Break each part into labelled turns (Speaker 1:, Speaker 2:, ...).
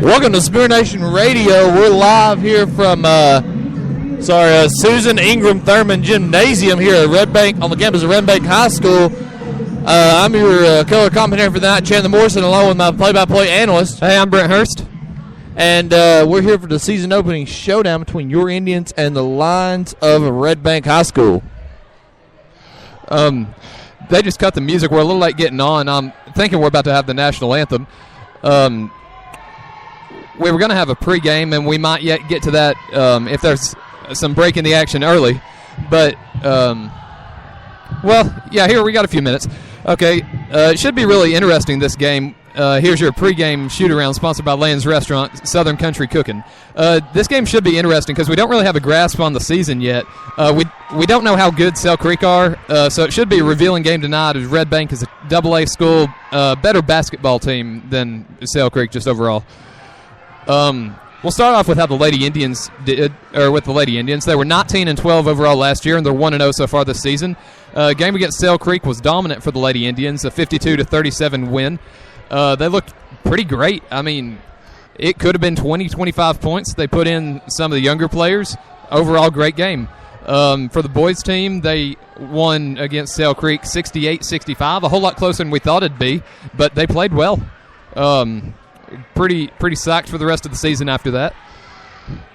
Speaker 1: Welcome to Spear Nation Radio. We're live here from Susan Ingram Thurman Gymnasium here at Red Bank, on the campus of Red Bank High School. I'm your color commentator for the night, Chandler Morrison, along with my play-by-play analyst.
Speaker 2: Hey, I'm Brent Hurst.
Speaker 1: And we're here for the season opening showdown between your Indians and the Lions of Red Bank High School.
Speaker 2: They just cut the music. We're a little late getting on. I'm thinking we're about to have the national anthem. We were going to have a pregame, and we might yet get to that if there's some break in the action early. But, here we got a few minutes. Okay, it should be really interesting, this game. Here's your pregame shoot-around sponsored by Land's Restaurant, Southern Country Cooking. This game should be interesting because we don't really have a grasp on the season yet. We don't know how good Sale Creek are, so it should be a revealing game tonight as Red Bank is a AA school, better basketball team than Sale Creek just overall. We'll start off with how the Lady Indians did, or with the Lady Indians. They were 19-12 overall last year, and they're 1-0 so far this season. Game against Sale Creek was dominant for the Lady Indians, a 52-37 win. They looked pretty great. I mean, it could have been 20, 25 points. They put in some of the younger players. Overall, great game. For the boys' team, they won against Sale Creek 68-65, a whole lot closer than we thought it'd be, but they played well. Pretty psyched for the rest of the season after that.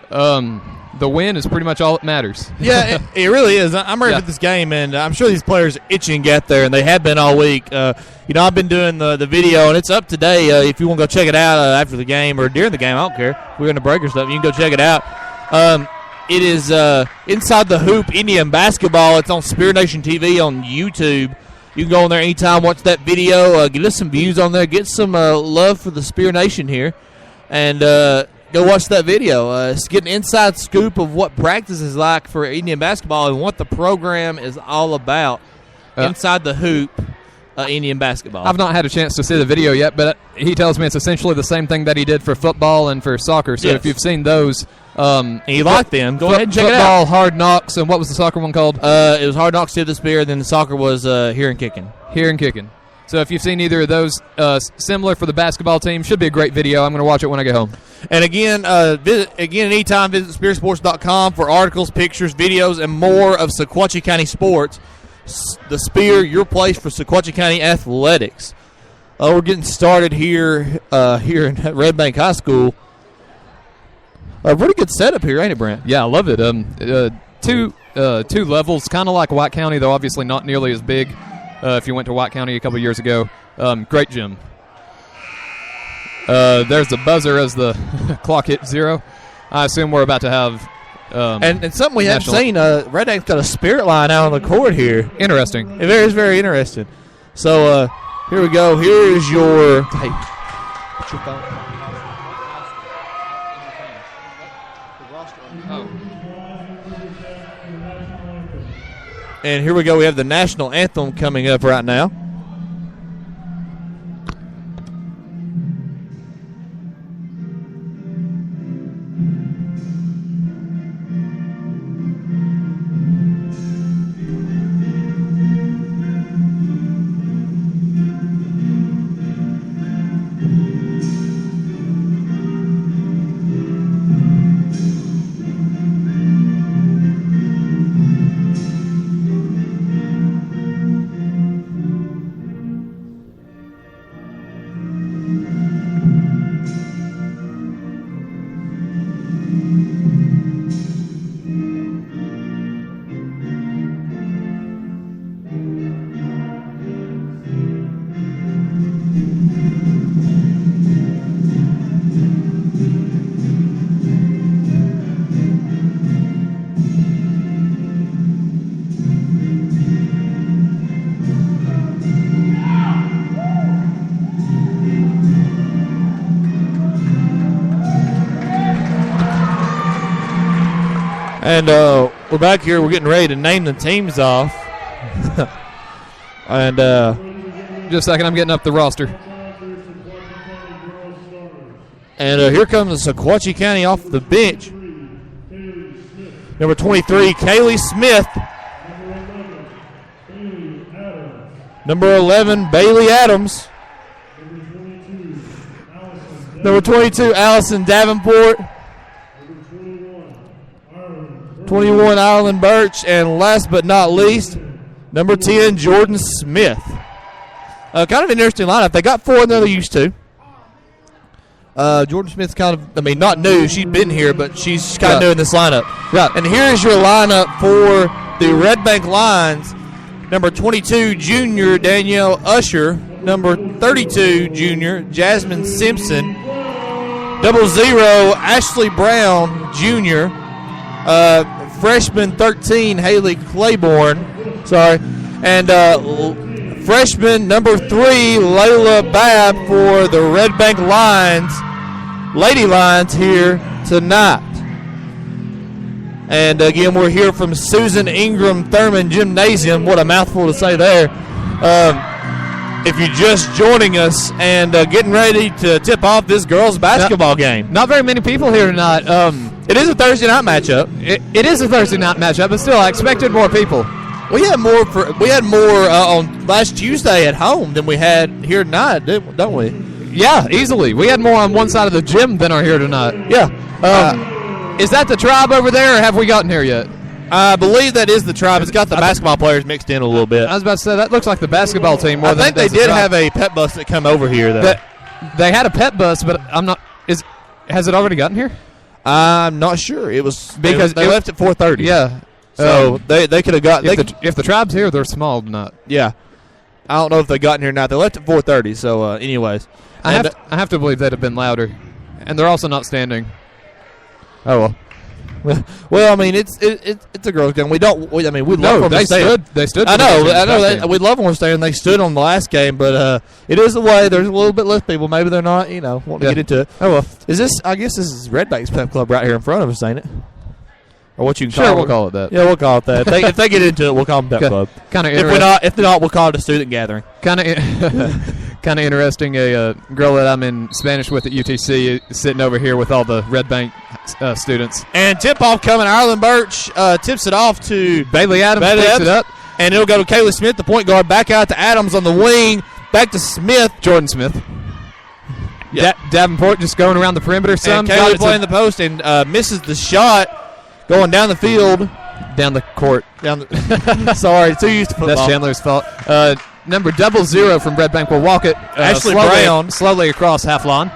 Speaker 2: The win is pretty much all that matters.
Speaker 1: Yeah, it really is. I'm ready for this game, and I'm sure these players are itching to get there, and they have been all week. I've been doing the video, and it's up today. If you want to go check it out after the game or during the game, I don't care. If we're in the break or stuff, you can go check it out. It is Inside the Hoop Indian Basketball. It's on Spear Nation TV on YouTube. You can go on there anytime, watch that video, get us some views on there, get some love for the Spear Nation here, and go watch that video. It's get an inside scoop of what practice is like for Indian basketball and what the program is all about. Inside the Hoop Indian basketball.
Speaker 2: I've not had a chance to see the video yet, but he tells me it's essentially the same thing that he did for football and for soccer. So if you've seen those,
Speaker 1: and you like them, go ahead and check it out.
Speaker 2: Football, Hard Knocks, and what was the soccer one called?
Speaker 1: It was Hard Knocks to the Spear, then the soccer was Here and Kicking.
Speaker 2: Here and Kicking. So if you've seen either of those, similar for the basketball team, should be a great video. I'm going to watch it when I get home.
Speaker 1: And again, anytime, visit SpearSports.com for articles, pictures, videos, and more of Sequatchie County sports. The Spear, your place for Sequatchie County athletics. We're getting started here in Red Bank High School. A pretty good setup here, ain't it, Brent?
Speaker 2: Yeah, I love it. Two levels, kind of like White County, though obviously not nearly as big. If you went to White County a couple years ago, great gym. There's the buzzer as the clock hits 0. I assume we're about to have.
Speaker 1: And something we haven't seen, Red Bank's got a spirit line out on the court here.
Speaker 2: Interesting.
Speaker 1: It is very interesting. So here we go. Here is your. Hey, what's your phone? And here we go. We have the national anthem coming up right now. And we're back here. We're getting ready to name the teams off. And
Speaker 2: just a second, I'm getting up the roster.
Speaker 1: And here comes Sequatchie County off the bench. Number 23, Kaylee Smith. Number 11, Bailey Adams. Number 22, Allison Davenport. 21, Ireland Birch. And last but not least, number 10, Jordan Smith. Kind of an interesting lineup. They got 4 in there they used to. Jordan Smith's kind of, not new. She's been here, but she's kind of new in this lineup.
Speaker 2: Right.
Speaker 1: And here's your lineup for the Red Bank Lions. Number 22, junior Danielle Usher. Number 32, junior Jasmine Simpson. 00, Ashley Brown, junior. Freshman 13, Haley Claiborne. Sorry. And freshman number 3, Layla Babb for the Red Bank Lions. Lady Lions here tonight. And again, we're here from Susan Ingram Thurman Gymnasium. What a mouthful to say there. If you're just joining us and getting ready to tip off this girls' basketball game.
Speaker 2: Not very many people here tonight.
Speaker 1: It is a Thursday night matchup.
Speaker 2: It is a Thursday night matchup, but still, I expected more people.
Speaker 1: We had more on last Tuesday at home than we had here tonight, don't we?
Speaker 2: Yeah, easily. We had more on one side of the gym than are here tonight.
Speaker 1: Yeah.
Speaker 2: Is that the tribe over there, or have we gotten here yet?
Speaker 1: I believe that is the tribe. It's got the basketball players mixed in a little bit.
Speaker 2: I was about to say, that looks like the basketball team more than
Speaker 1: I think they did have a pep bus that come over here, though.
Speaker 2: They had a pep bus, but I'm not. Has it already gotten here?
Speaker 1: I'm not sure. It was
Speaker 2: because
Speaker 1: they left at 4:30.
Speaker 2: Yeah.
Speaker 1: So they could have got.
Speaker 2: If the tribe's here, they're small, not.
Speaker 1: Yeah. I don't know if they got in here or not. They left at 4:30. So, anyways,
Speaker 2: I have to believe they'd have been louder, and they're also not standing. Oh well.
Speaker 1: Well, it's a girls' game. We love them to stay.
Speaker 2: They stood.
Speaker 1: I know. We love them to stay, and they stood on the last game. But it is the way. There's a little bit less people. Maybe they're not, wanting to get into it.
Speaker 2: Oh well.
Speaker 1: I guess this is Red Bank's Pep Club right here in front of us, ain't it? Or what you can call it?
Speaker 2: Sure, we'll call it that.
Speaker 1: Yeah, we'll call it that. If they get into it, we'll call them Pep Club.
Speaker 2: Kind of.
Speaker 1: If not, we'll call it a student gathering.
Speaker 2: Kind of interesting. A girl that I'm in Spanish with at UTC is sitting over here with all the Red Bank students.
Speaker 1: And tip-off coming. Ireland Birch tips it off to
Speaker 2: Bailey Adams. Picks it up.
Speaker 1: And it'll go to Kayla Smith, the point guard. Back out to Adams on the wing. Back to Smith.
Speaker 2: Jordan Smith.
Speaker 1: Yep.
Speaker 2: Davenport just going around the perimeter some.
Speaker 1: And Kayla playing the post and misses the shot. Going down the field.
Speaker 2: Down the court.
Speaker 1: Sorry, too used to football.
Speaker 2: That's Chandler's fault. Number 00 from Red Bank will walk it
Speaker 1: Ashley Brown
Speaker 2: slowly across half line.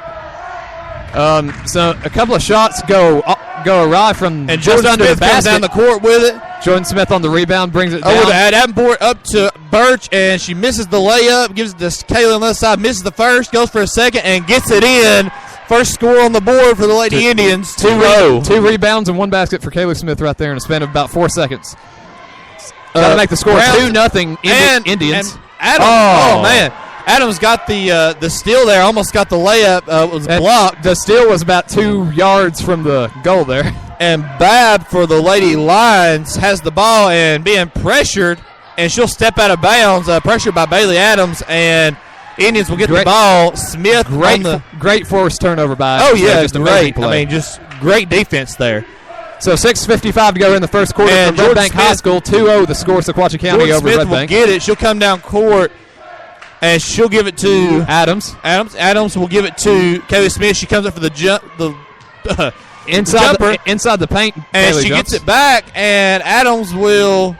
Speaker 2: So a couple of shots go awry from
Speaker 1: and
Speaker 2: just under
Speaker 1: Smith
Speaker 2: the basket.
Speaker 1: Comes down the court with it.
Speaker 2: Jordan Smith on the rebound brings it down.
Speaker 1: Over to Davenport, up to Birch, and she misses the layup. Gives it to Kayla on the left side. Misses the first. Goes for a second and gets it in. First score on the board for the Lady Indians. 2-0.
Speaker 2: 2 rebounds and 1 basket for Kayla Smith right there in a span of about 4 seconds. Got to make the score 2-0 Indians.
Speaker 1: And Adams, man. Adams got the steal there. Almost got the layup. It was blocked.
Speaker 2: The steal was about 2 yards from the goal there.
Speaker 1: And Babb for the Lady Lions has the ball and being pressured, and she'll step out of bounds. Pressured by Bailey Adams, and Indians will get the ball. Smith
Speaker 2: great forced turnover by.
Speaker 1: Oh yeah, just great. Just great defense there.
Speaker 2: So 6:55 to go in the first quarter
Speaker 1: and
Speaker 2: from Red Bank High School. 2-0 the score, Sequatchie County
Speaker 1: Jordan
Speaker 2: over
Speaker 1: Smith
Speaker 2: Red Bank.
Speaker 1: Will get it. She'll come down court, and she'll give it to
Speaker 2: Adams.
Speaker 1: Adams will give it to Kaylee Smith. She comes up for the jump.
Speaker 2: Inside the paint,
Speaker 1: and she gets it back, and Adams will.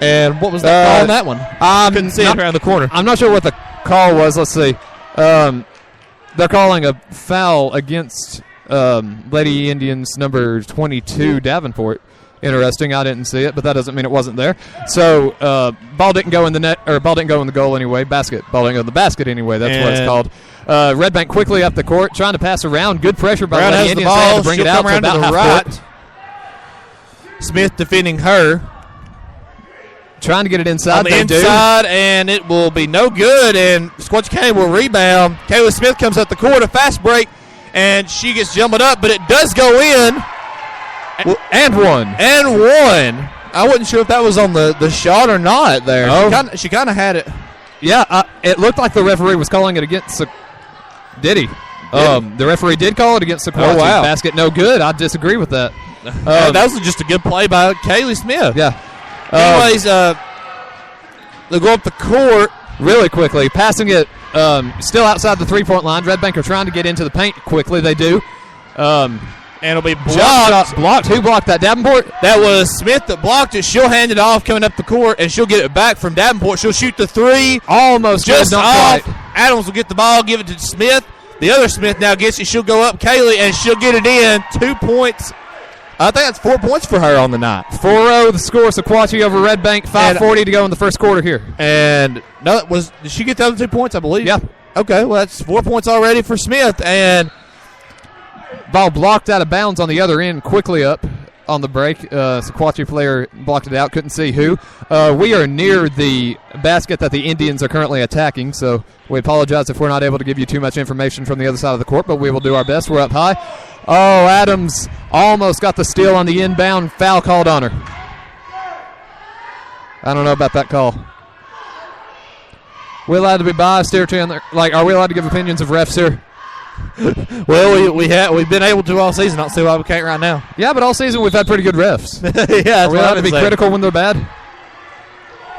Speaker 1: And what was that call on that one? I couldn't see it around the corner.
Speaker 2: I'm not sure what the call was. Let's see. They're calling a foul against Lady Indians number 22, Davenport. Interesting. I didn't see it, but that doesn't mean it wasn't there. So ball didn't go in the net, or ball didn't go in the goal anyway. Ball didn't go in the basket anyway. That's what it's called. Red Bank quickly up the court, trying to pass around. Good pressure by Lady Indians. They had to bring it out to about half court.
Speaker 1: Smith defending her.
Speaker 2: Trying to get it inside.
Speaker 1: On the inside, and it will be no good. And Sequatchie County will rebound. Kayla Smith comes up the court, a fast break, and she gets jumbled up, but it does go in.
Speaker 2: And one.
Speaker 1: I wasn't sure if that was on the shot or not there.
Speaker 2: Oh.
Speaker 1: She kind of had it.
Speaker 2: Yeah, it looked like the referee was calling it against. Did he? The referee did call it against Sequatchie.
Speaker 1: Oh, wow.
Speaker 2: Basket no good. I disagree with that.
Speaker 1: That was just a good play by Kaylee Smith.
Speaker 2: Yeah.
Speaker 1: Anyways, They'll go up the court
Speaker 2: really quickly, passing it still outside the three-point line. Red Bank are trying to get into the paint quickly. They do.
Speaker 1: And it'll be blocked.
Speaker 2: Blocked. Who blocked that? Davenport?
Speaker 1: That was Smith that blocked it. She'll hand it off coming up the court, and she'll get it back from Davenport. She'll shoot the three.
Speaker 2: Almost
Speaker 1: just off.
Speaker 2: Quite.
Speaker 1: Adams will get the ball, give it to Smith. The other Smith now gets it. She'll go up, Kaylee, and she'll get it in. 2 points. I think that's 4 points for her on the night.
Speaker 2: 4-0 the score, Sequatchie over Red Bank. 5:40 to go in the first quarter here.
Speaker 1: And no, did she get the other 2 points, I believe?
Speaker 2: Yeah.
Speaker 1: Okay, well, that's 4 points already for Smith. And
Speaker 2: ball blocked out of bounds on the other end, quickly up on the break. Sequatchie player blocked it out, couldn't see who. We are near the basket that the Indians are currently attacking, so we apologize if we're not able to give you too much information from the other side of the court, but we will do our best. We're up high. Oh, Adams almost got the steal on the inbound. Foul called on her. I don't know about that call. We allowed to be biased here, Chandler? Like, are we allowed to give opinions of refs here?
Speaker 1: Well, we've been able to all season. I don't see why we can't right now.
Speaker 2: Yeah, but all season we've had pretty good refs.
Speaker 1: Yeah,
Speaker 2: are we allowed to be critical when they're bad?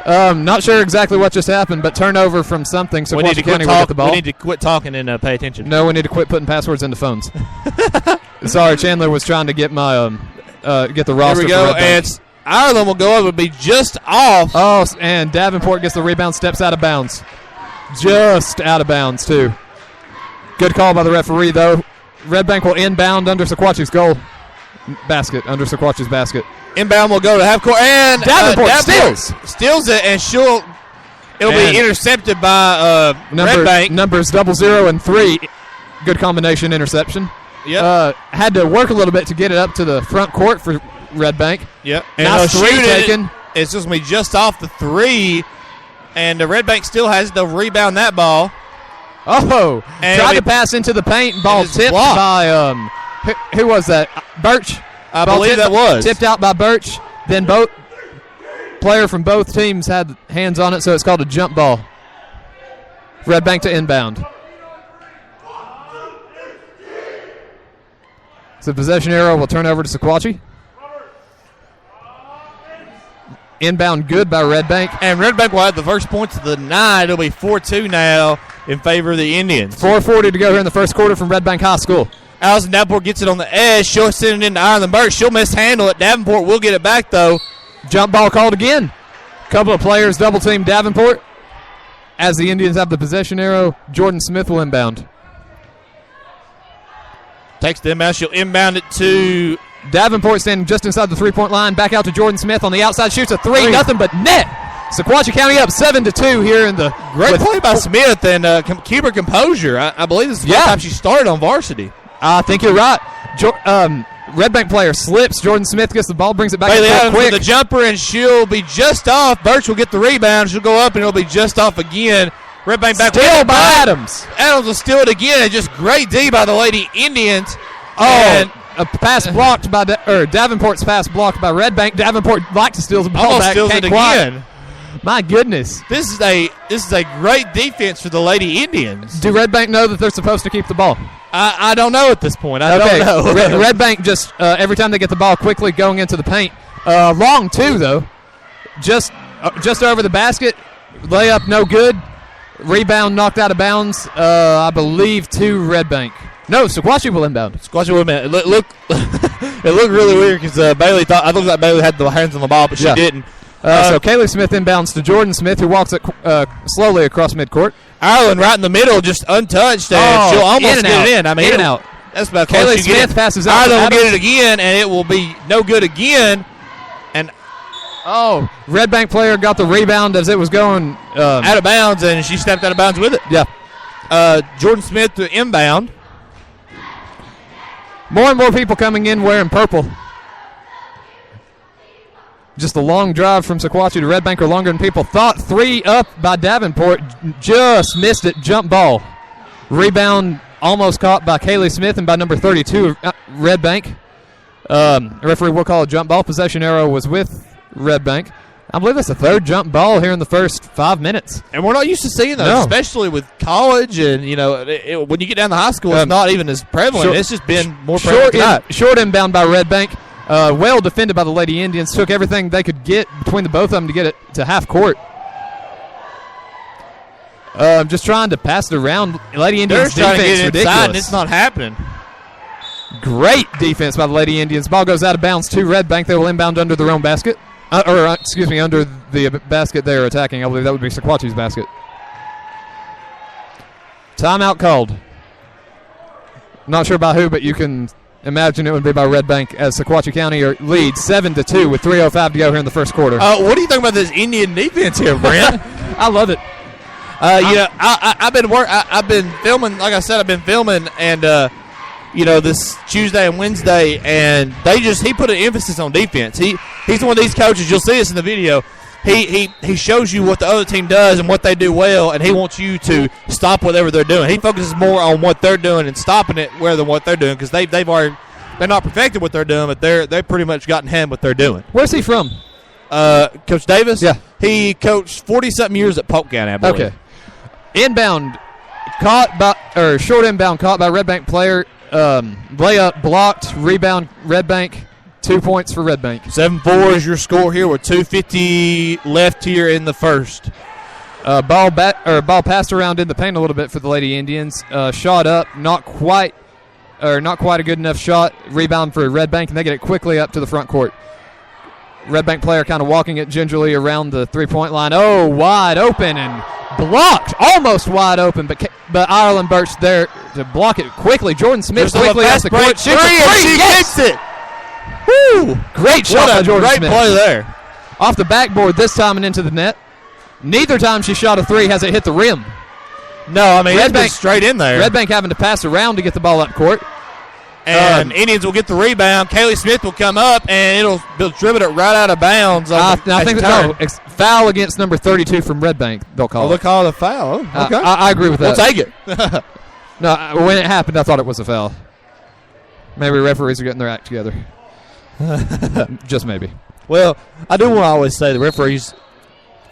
Speaker 2: Not sure exactly what just happened, but turnover from something. So
Speaker 1: we need to quit talking. We need to quit talking and pay attention.
Speaker 2: No, we need to quit putting passwords into phones. Sorry, Chandler was trying to get my get the roster.
Speaker 1: Here we go, and Ireland will go up and be just off.
Speaker 2: Oh, and Davenport gets the rebound, steps out of bounds. Just out of bounds, too. Good call by the referee, though. Red Bank will inbound under Sequatchie's goal. Basket, under Sequatchie's basket.
Speaker 1: Inbound will go to half court, and
Speaker 2: Davenport
Speaker 1: steals it, and it'll be intercepted by Red Bank.
Speaker 2: Numbers 00 and 3. Good combination interception.
Speaker 1: Yep.
Speaker 2: Had to work a little bit to get it up to the front court for Red Bank.
Speaker 1: Yep.
Speaker 2: And nice three taken.
Speaker 1: It's just going to be just off the three, and the Red Bank still has to rebound that ball.
Speaker 2: Oh, tried to pass into the paint. Ball tipped by who was that? Birch.
Speaker 1: I believe that was
Speaker 2: tipped out by Birch. Then both player from both teams had hands on it, so it's called a jump ball. Red Bank to inbound. So possession arrow will turn over to Sequatchie. Inbound good by Red Bank.
Speaker 1: And Red Bank will have the first points of the night. It'll be 4-2 now in favor of the Indians.
Speaker 2: 4:40 to go here in the first quarter from Red Bank High School.
Speaker 1: Allison Davenport gets it on the edge. She'll send it into Ireland Birch. She'll mishandle it. Davenport will get it back, though.
Speaker 2: Jump ball called again. Couple of players double-team Davenport. As the Indians have the possession arrow, Jordan Smith will inbound.
Speaker 1: Takes the inbound. She'll inbound it to
Speaker 2: Davenport, standing just inside the three-point line. Back out to Jordan Smith on the outside. Shoots a three. Nothing but net. Sequatchie County up 7-2 here in the
Speaker 1: great play by Smith and keep her composure. I believe this is the first time she started on varsity.
Speaker 2: I think you're right. Red Bank player slips. Jordan Smith gets the ball, brings it back
Speaker 1: Bailey Adams with the jumper, and she'll be just off. Birch will get the rebound. She'll go up, and it'll be just off again. Red Bank back.
Speaker 2: Still by Adams.
Speaker 1: Adams will steal it again. And just great D by the Lady Indians.
Speaker 2: And a pass blocked by Davenport's pass blocked by Red Bank. Davenport like to steal the ball
Speaker 1: almost
Speaker 2: back.
Speaker 1: Steals it again.
Speaker 2: My goodness.
Speaker 1: This is a great defense for the Lady Indians.
Speaker 2: Do Red Bank know that they're supposed to keep the ball?
Speaker 1: I don't know at this point. I don't know.
Speaker 2: Red Bank just every time they get the ball quickly going into the paint. Long two though. Just over the basket. Layup no good. Rebound knocked out of bounds. I believe to Red Bank. No, Sequatchie will inbound.
Speaker 1: Sequatchie will inbound. It looked really weird because Bailey thought. I looked like Bailey had the hands on the ball, but she didn't.
Speaker 2: So Kaylee Smith inbounds to Jordan Smith, who walks it slowly across midcourt.
Speaker 1: Ireland right in the middle, just untouched, and she'll almost get it in. I mean,
Speaker 2: in and out.
Speaker 1: That's about
Speaker 2: Kaylee Smith passes out.
Speaker 1: Ireland will get it again, and it will be no good again. And
Speaker 2: Red Bank player got the rebound as it was going
Speaker 1: out of bounds, and she stepped out of bounds with it.
Speaker 2: Yeah.
Speaker 1: Jordan Smith to inbound.
Speaker 2: More and more people coming in wearing purple. Just a long drive from Sequatchie to Red Bank, or longer than people thought. 3 up by Davenport. Just missed it. Jump ball. Rebound almost caught by Kaylee Smith and by number 32, Red Bank. Referee will call a jump ball. Possession arrow was with Red Bank. I believe that's the third jump ball here in the first 5 minutes.
Speaker 1: And we're not used to seeing those, especially with college. And, when you get down to high school, it's not even as prevalent. It's just been more prevalent.
Speaker 2: Short inbound by Red Bank. Well defended by the Lady Indians. Took everything they could get between the both of them to get it to half court. Just trying to pass it around. Lady Indians
Speaker 1: They're trying
Speaker 2: defense
Speaker 1: to get
Speaker 2: ridiculous.
Speaker 1: inside, and it's not happening.
Speaker 2: Great defense by the Lady Indians. Ball goes out of bounds to Red Bank. They will inbound under their own basket. Under the basket they're attacking. I believe that would be Sequatchie's basket. Timeout called. Not sure by who, but you can imagine it would be by Red Bank as Sequatchie County leads 7-2 with 3:05 to go here in the first quarter.
Speaker 1: What do you think about this Indian defense here, Brent?
Speaker 2: I love it.
Speaker 1: I've been filming. Like I said, I've been filming, and this Tuesday and Wednesday, and he put an emphasis on defense. He's one of these coaches. You'll see this in the video. He shows you what the other team does and what they do well, and he wants you to stop whatever they're doing. He focuses more on what they're doing and stopping it rather than what they're doing, because they're not perfected what they're doing, but they've pretty much gotten hand what they're doing.
Speaker 2: Where's he from?
Speaker 1: Coach Davis.
Speaker 2: Yeah,
Speaker 1: he coached 40-something years at Polk County, I believe.
Speaker 2: Okay. Inbound short inbound caught by Red Bank player. Layup blocked. Rebound Red Bank. 2 points for Red Bank.
Speaker 1: 7-4 is your score here with 2:50 left here in the first.
Speaker 2: Ball passed around in the paint a little bit for the Lady Indians. Shot up, not quite a good enough shot. Rebound for Red Bank, and they get it quickly up to the front court. Red Bank player kind of walking it gingerly around the three-point line. Oh, wide open and blocked, almost wide open, but Ireland Birch there to block it quickly. Jordan Smith quickly off the court.
Speaker 1: She kicks it. Woo!
Speaker 2: Great shot by Jordan Smith.
Speaker 1: Great play there.
Speaker 2: Off the backboard this time and into the net. Neither time she shot a three has it hit the rim.
Speaker 1: No, I mean, Red Bank straight in there.
Speaker 2: Red Bank having to pass around to get the ball up court.
Speaker 1: And Indians will get the rebound. Kaylee Smith will come up, and they'll dribble it right out of bounds.
Speaker 2: I think it's foul against number 32 from Red Bank. They'll call it.
Speaker 1: They'll call it a foul. Okay.
Speaker 2: I agree with that.
Speaker 1: We'll take it.
Speaker 2: No, when it happened, I thought it was a foul. Maybe referees are getting their act together. Just maybe.
Speaker 1: Well, I do want to always say the referees.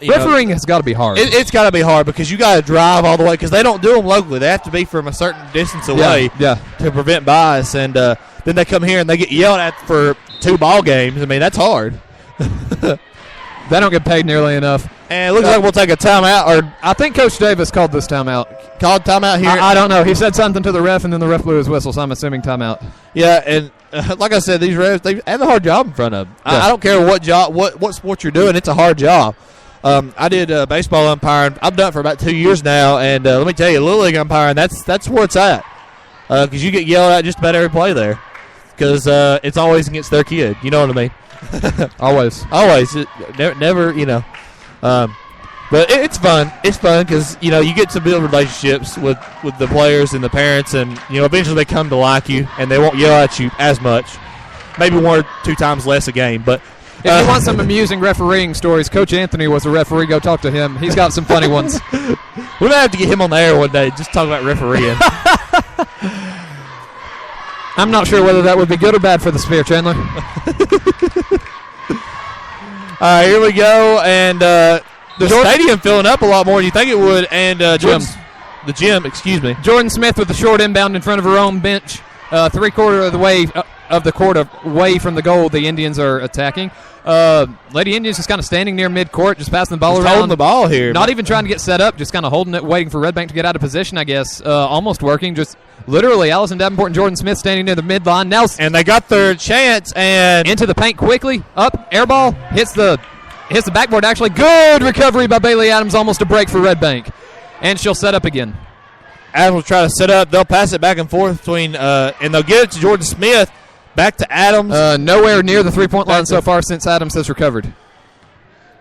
Speaker 2: Refereeing has got to be hard.
Speaker 1: It's got to be hard because you got to drive all the way because they don't do them locally. They have to be from a certain distance away to prevent bias. And then they come here and they get yelled at for 2 ball games. I mean, that's hard.
Speaker 2: They don't get paid nearly enough.
Speaker 1: And it looks like we'll take a timeout. Or
Speaker 2: I think Coach Davis called this timeout.
Speaker 1: Called timeout here?
Speaker 2: I don't know. He said something to the ref, and then the ref blew his whistle, so I'm assuming timeout.
Speaker 1: Yeah, and like I said, these refs, they have a hard job in front of them.
Speaker 2: Yeah.
Speaker 1: I don't care what sport you're doing. It's a hard job. I did baseball umpiring. I've done it for about 2 years now, and let me tell you, Little League umpiring, that's where it's at. Because you get yelled at just about every play there. Because it's always against their kid. You know what I mean?
Speaker 2: Always.
Speaker 1: Never, but it's fun. It's fun because, you get to build relationships with the players and the parents, and, eventually they come to like you, and they won't yell at you as much. Maybe 1 or 2 times less a game, but
Speaker 2: if you want some amusing refereeing stories, Coach Anthony was a referee. Go talk to him. He's got some funny ones.
Speaker 1: We might have to get him on the air one day, just talk about refereeing.
Speaker 2: I'm not sure whether that would be good or bad for the Spear, Chandler.
Speaker 1: All right, here we go, and the stadium filling up a lot more than you think it would, and the gym, excuse me.
Speaker 2: Jordan Smith with the short inbound in front of her own bench, 3/4 of the way of the court away from the goal. The Indians are attacking. Lady Indians just kind of standing near midcourt, just passing the ball around.
Speaker 1: Holding the ball here.
Speaker 2: Not even trying to get set up, just kind of holding it, waiting for Red Bank to get out of position, I guess. Almost working, just literally Allison Davenport and Jordan Smith standing near the midline. Now,
Speaker 1: and they got their chance, and
Speaker 2: into the paint quickly. Up, air ball, hits the backboard, actually. Good recovery by Bailey Adams, almost a break for Red Bank. And she'll set up again.
Speaker 1: Adams will try to set up. They'll pass it back and forth between, and they'll get it to Jordan Smith. Back to Adams.
Speaker 2: Nowhere near the three-point line so far since Adams has recovered.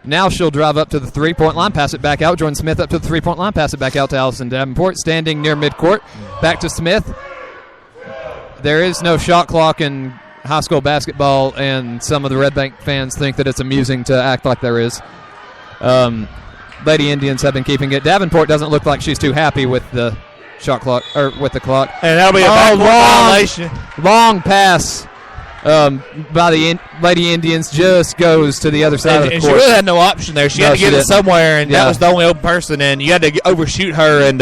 Speaker 2: Now she'll drive up to the three-point line, pass it back out. Jordan Smith up to the three-point line, pass it back out to Allison Davenport, standing near midcourt. Back to Smith. There is no shot clock in high school basketball, and some of the Red Bank fans think that it's amusing to act like there is. Lady Indians have been keeping it. Davenport doesn't look like she's too happy with the shot clock, or with the clock.
Speaker 1: And that'll be a backcourt violation.
Speaker 2: Long pass by the Lady Indians, just goes to the other side of the court.
Speaker 1: She really had no option there. She had to get it somewhere, and that was the only open person, and you had to overshoot her. And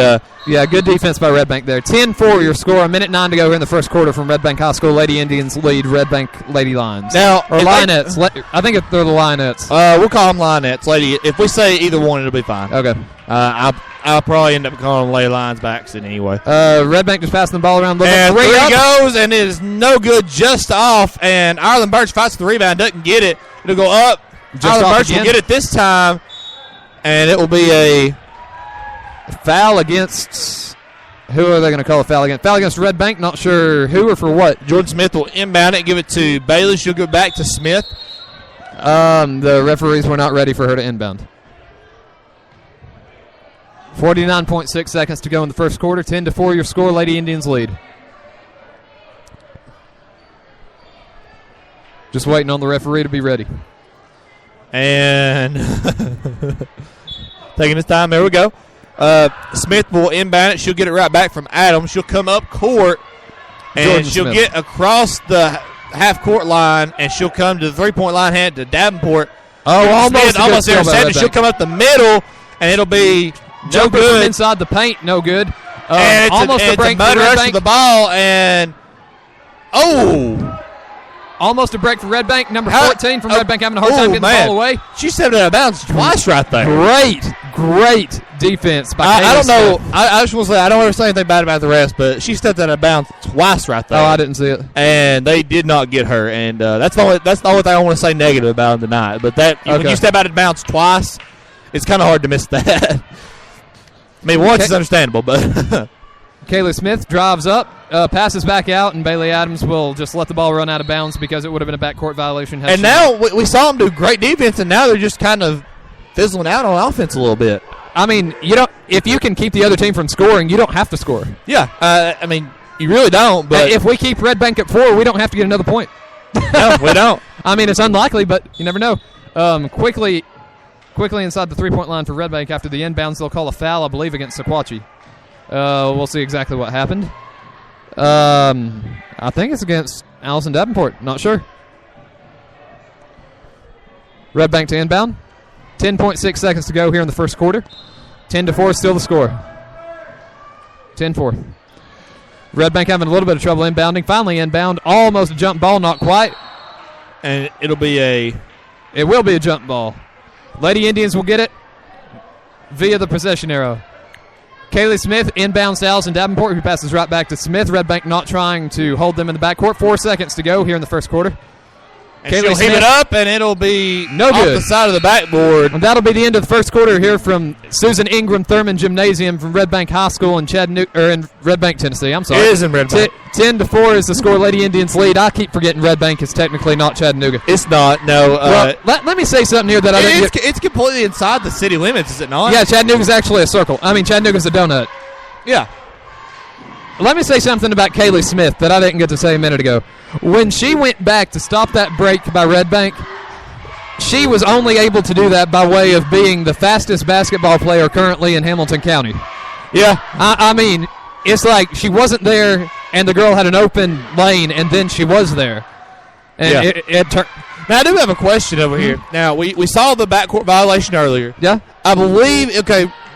Speaker 2: good defense by Red Bank there. 10-4 your score. 1:09 to go here in the first quarter from Red Bank High School. Lady Indians lead Red Bank Lady Lions.
Speaker 1: Now,
Speaker 2: or Lionettes. I think they're the Lionettes.
Speaker 1: We'll call them Lionettes. Lady, if we say either one, it'll be fine.
Speaker 2: Okay.
Speaker 1: I'll probably end up calling lay lines by accident anyway.
Speaker 2: Red Bank just passing the ball around.
Speaker 1: And three goes, and it is no good, just off. And Ireland Birch fights for the rebound, doesn't get it. It'll go up. Ireland Birch will get it this time, and it will be a
Speaker 2: foul against. Who are they going to call a foul against? Foul against Red Bank. Not sure who or for what.
Speaker 1: Jordan Smith will inbound it, give it to Bailey. She'll go back to Smith.
Speaker 2: The referees were not ready for her to inbound. 49.6 seconds to go in the first quarter. 10-4 your score. Lady Indians lead. Just waiting on the referee to be ready.
Speaker 1: And taking his time. There we go. Smith will inbound it. She'll get it right back from Adams. She'll come up court, and she'll get across the half-court line, and she'll come to the three-point line, hand to Davenport.
Speaker 2: Almost
Speaker 1: there. She'll come up the middle, and it'll be no good.
Speaker 2: From inside the paint, no good.
Speaker 1: And
Speaker 2: almost a break
Speaker 1: for Red Bank. The ball, and
Speaker 2: almost a break for Red Bank. Number 14 from Red Bank having a hard time getting the ball away.
Speaker 1: She stepped out of bounds twice right there.
Speaker 2: Great defense by
Speaker 1: I don't know. I just want to say I don't ever say anything bad about the rest, but she stepped out of bounds twice right there.
Speaker 2: Oh, I didn't see it.
Speaker 1: And they did not get her. And that's the only thing I want to say negative about them tonight. But when you step out of bounds twice, it's kind of hard to miss that. I mean, once is understandable, but
Speaker 2: Kaylee Smith drives up, passes back out, and Bailey Adams will just let the ball run out of bounds because it would have been a backcourt violation.
Speaker 1: And now we saw them do great defense, and now they're just kind of fizzling out on offense a little bit.
Speaker 2: I mean, if you can keep the other team from scoring, you don't have to score.
Speaker 1: Yeah, I mean, you really don't. But
Speaker 2: if we keep Red Bank at 4, we don't have to get another point.
Speaker 1: No, we don't.
Speaker 2: I mean, it's unlikely, but you never know. Quickly inside the three-point line for Red Bank after the inbounds. They'll call a foul, I believe, against Sequatchie. We'll see exactly what happened. I think it's against Allison Davenport. Not sure. Red Bank to inbound. 10.6 seconds to go here in the first quarter. 10-4 is still the score. 10-4. Red Bank having a little bit of trouble inbounding. Finally inbound. Almost a jump ball, not quite.
Speaker 1: And it will be
Speaker 2: a jump ball. Lady Indians will get it via the possession arrow. Kaylee Smith inbounds to Allison Davenport, who passes right back to Smith. Red Bank not trying to hold them in the backcourt. 4 seconds to go here in the first quarter.
Speaker 1: And she'll heave it up, and it'll be
Speaker 2: no
Speaker 1: off
Speaker 2: good.
Speaker 1: The side of the backboard.
Speaker 2: And that'll be the end of the first quarter here from Susan Ingram Thurman Gymnasium from Red Bank High School in Red Bank, Tennessee. I'm sorry.
Speaker 1: It is in Red Bank.
Speaker 2: 10-4 is the score. Lady Indians lead. I keep forgetting Red Bank is technically not Chattanooga.
Speaker 1: It's not. No.
Speaker 2: Well, let me say something here that I didn't get.
Speaker 1: It's completely inside the city limits, is it not?
Speaker 2: Yeah, Chattanooga's actually a circle. I mean, Chattanooga's a donut.
Speaker 1: Yeah.
Speaker 2: Let me say something about Kaylee Smith that I didn't get to say a minute ago. When she went back to stop that break by Red Bank, she was only able to do that by way of being the fastest basketball player currently in Hamilton County.
Speaker 1: Yeah.
Speaker 2: I mean, it's like she wasn't there and the girl had an open lane and then she was there. And it turned.
Speaker 1: Now, I do have a question over here. Now, we saw the backcourt violation earlier.
Speaker 2: Yeah.
Speaker 1: I believe,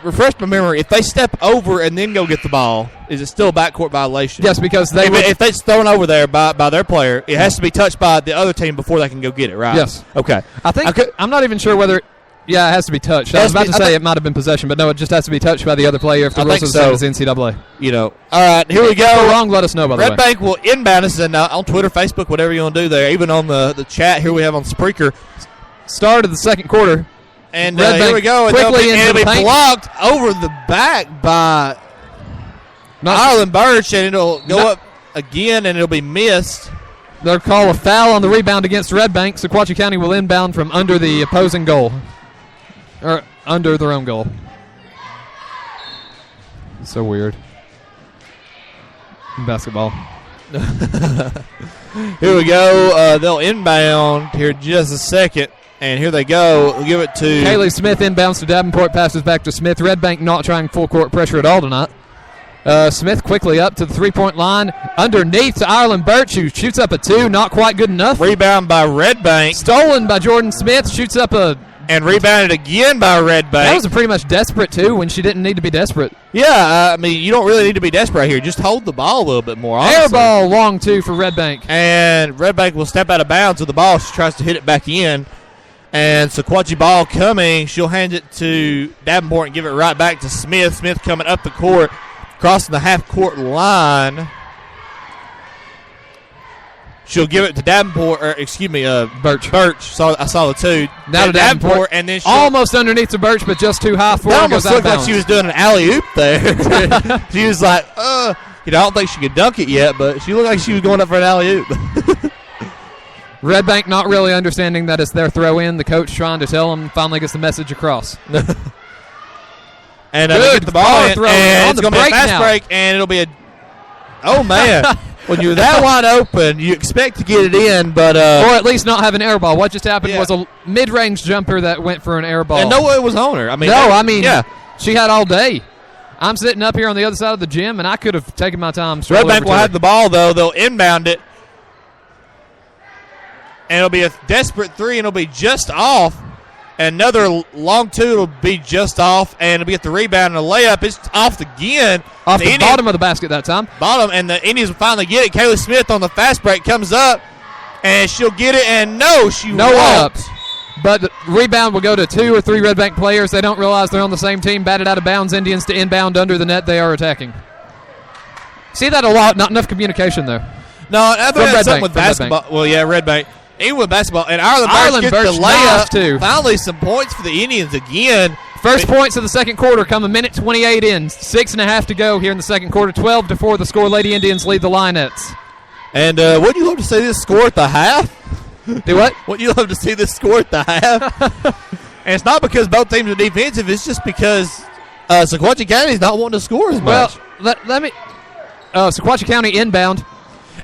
Speaker 1: refresh my memory, if they step over and then go get the ball, is it still a backcourt violation?
Speaker 2: Yes, because
Speaker 1: if it's thrown over there by their player, it has to be touched by the other team before they can go get it, right?
Speaker 2: Yes.
Speaker 1: Okay.
Speaker 2: I'm not even sure whether it has to be touched. I was about to say it might have been possession, but no, it just has to be touched by the other player if the rules are the same as NCAA.
Speaker 1: All right, here we go.
Speaker 2: If we're wrong, let us know, by the way.
Speaker 1: Red Bank will inbound us on Twitter, Facebook, whatever you want to do there, even on the chat here we have on Spreaker.
Speaker 2: Start of the second quarter.
Speaker 1: And here we go.
Speaker 2: Quickly
Speaker 1: it'll be blocked over the back by Ireland Birch, and it'll go up again, and it'll be missed.
Speaker 2: They'll call a foul on the rebound against Red Bank. Sequatchie County will inbound from under the opposing goal. Or under their own goal. So weird. Basketball.
Speaker 1: Here we go. They'll inbound here just a second. And here they go. We'll give it to
Speaker 2: Kaylee Smith inbounds to Davenport, passes back to Smith. Red Bank not trying full court pressure at all tonight. Smith quickly up to the three-point line. Underneath to Ireland Birch, who shoots up a 2. Not quite good enough.
Speaker 1: Rebound by Red Bank.
Speaker 2: Stolen by Jordan Smith. Shoots up a...
Speaker 1: And rebounded again by Red Bank.
Speaker 2: That was a pretty much desperate, too, when she didn't need to be desperate.
Speaker 1: Yeah, I mean, you don't really need to be desperate here. Just hold the ball a little bit more, honestly.
Speaker 2: Air ball long, too, for Red Bank.
Speaker 1: And Red Bank will step out of bounds with the ball. She tries to hit it back in. And Sequatchie ball coming. She'll hand it to Davenport and give it right back to Smith. Smith coming up the court, crossing the half-court line. She'll give it to Davenport,
Speaker 2: Birch.
Speaker 1: I saw the two.
Speaker 2: Now to Davenport,
Speaker 1: and then
Speaker 2: almost underneath the Birch, but just too high for her.
Speaker 1: That almost looked like she was doing an alley-oop there. She was like, I don't think she could dunk it yet, but she looked like she was going up for an alley-oop.
Speaker 2: Red Bank not really understanding that it's their throw-in. The coach trying to tell them, finally gets the message across.
Speaker 1: And they get the ball in, and it's going to be a fast
Speaker 2: now.
Speaker 1: break, and it'll be a – oh, man. When you're that wide open, you expect to get it in, but
Speaker 2: or at least not have an air ball. What just happened was a mid-range jumper that went for an air ball.
Speaker 1: And no one was on her.
Speaker 2: She had all day. I'm sitting up here on the other side of the gym, and I could have taken my time.
Speaker 1: Red Bank will have the ball, though. They'll inbound it. And it'll be a desperate three, and it'll be just off. Another long two, it'll be just off, and it'll be at the rebound and a layup. It's off again.
Speaker 2: Off the bottom of the basket that time.
Speaker 1: Bottom, and the Indians will finally get it. Kaylee Smith on the fast break comes up, and she'll get it, and no layups.
Speaker 2: But the rebound will go to 2 or 3 Red Bank players. They don't realize they're on the same team. Batted out of bounds. Indians to inbound under the net. They are attacking. See that a lot. Not enough communication there.
Speaker 1: No, I think that's something with basketball. Well, yeah, Red Bank. Even with basketball. And Ireland Birch gets the layup.
Speaker 2: Too.
Speaker 1: Finally, some points for the Indians again.
Speaker 2: First points of the second quarter come a minute 28 in. 6.5 to go here in the second quarter. 12-4 the score. Lady Indians lead the Linettes.
Speaker 1: And wouldn't you love to see this score at the half?
Speaker 2: Do what?
Speaker 1: Wouldn't you love to see this score at the half? And it's not because both teams are defensive. It's just because Sequatchie County is not wanting to score as much.
Speaker 2: Well, let me. Sequatchie County inbound.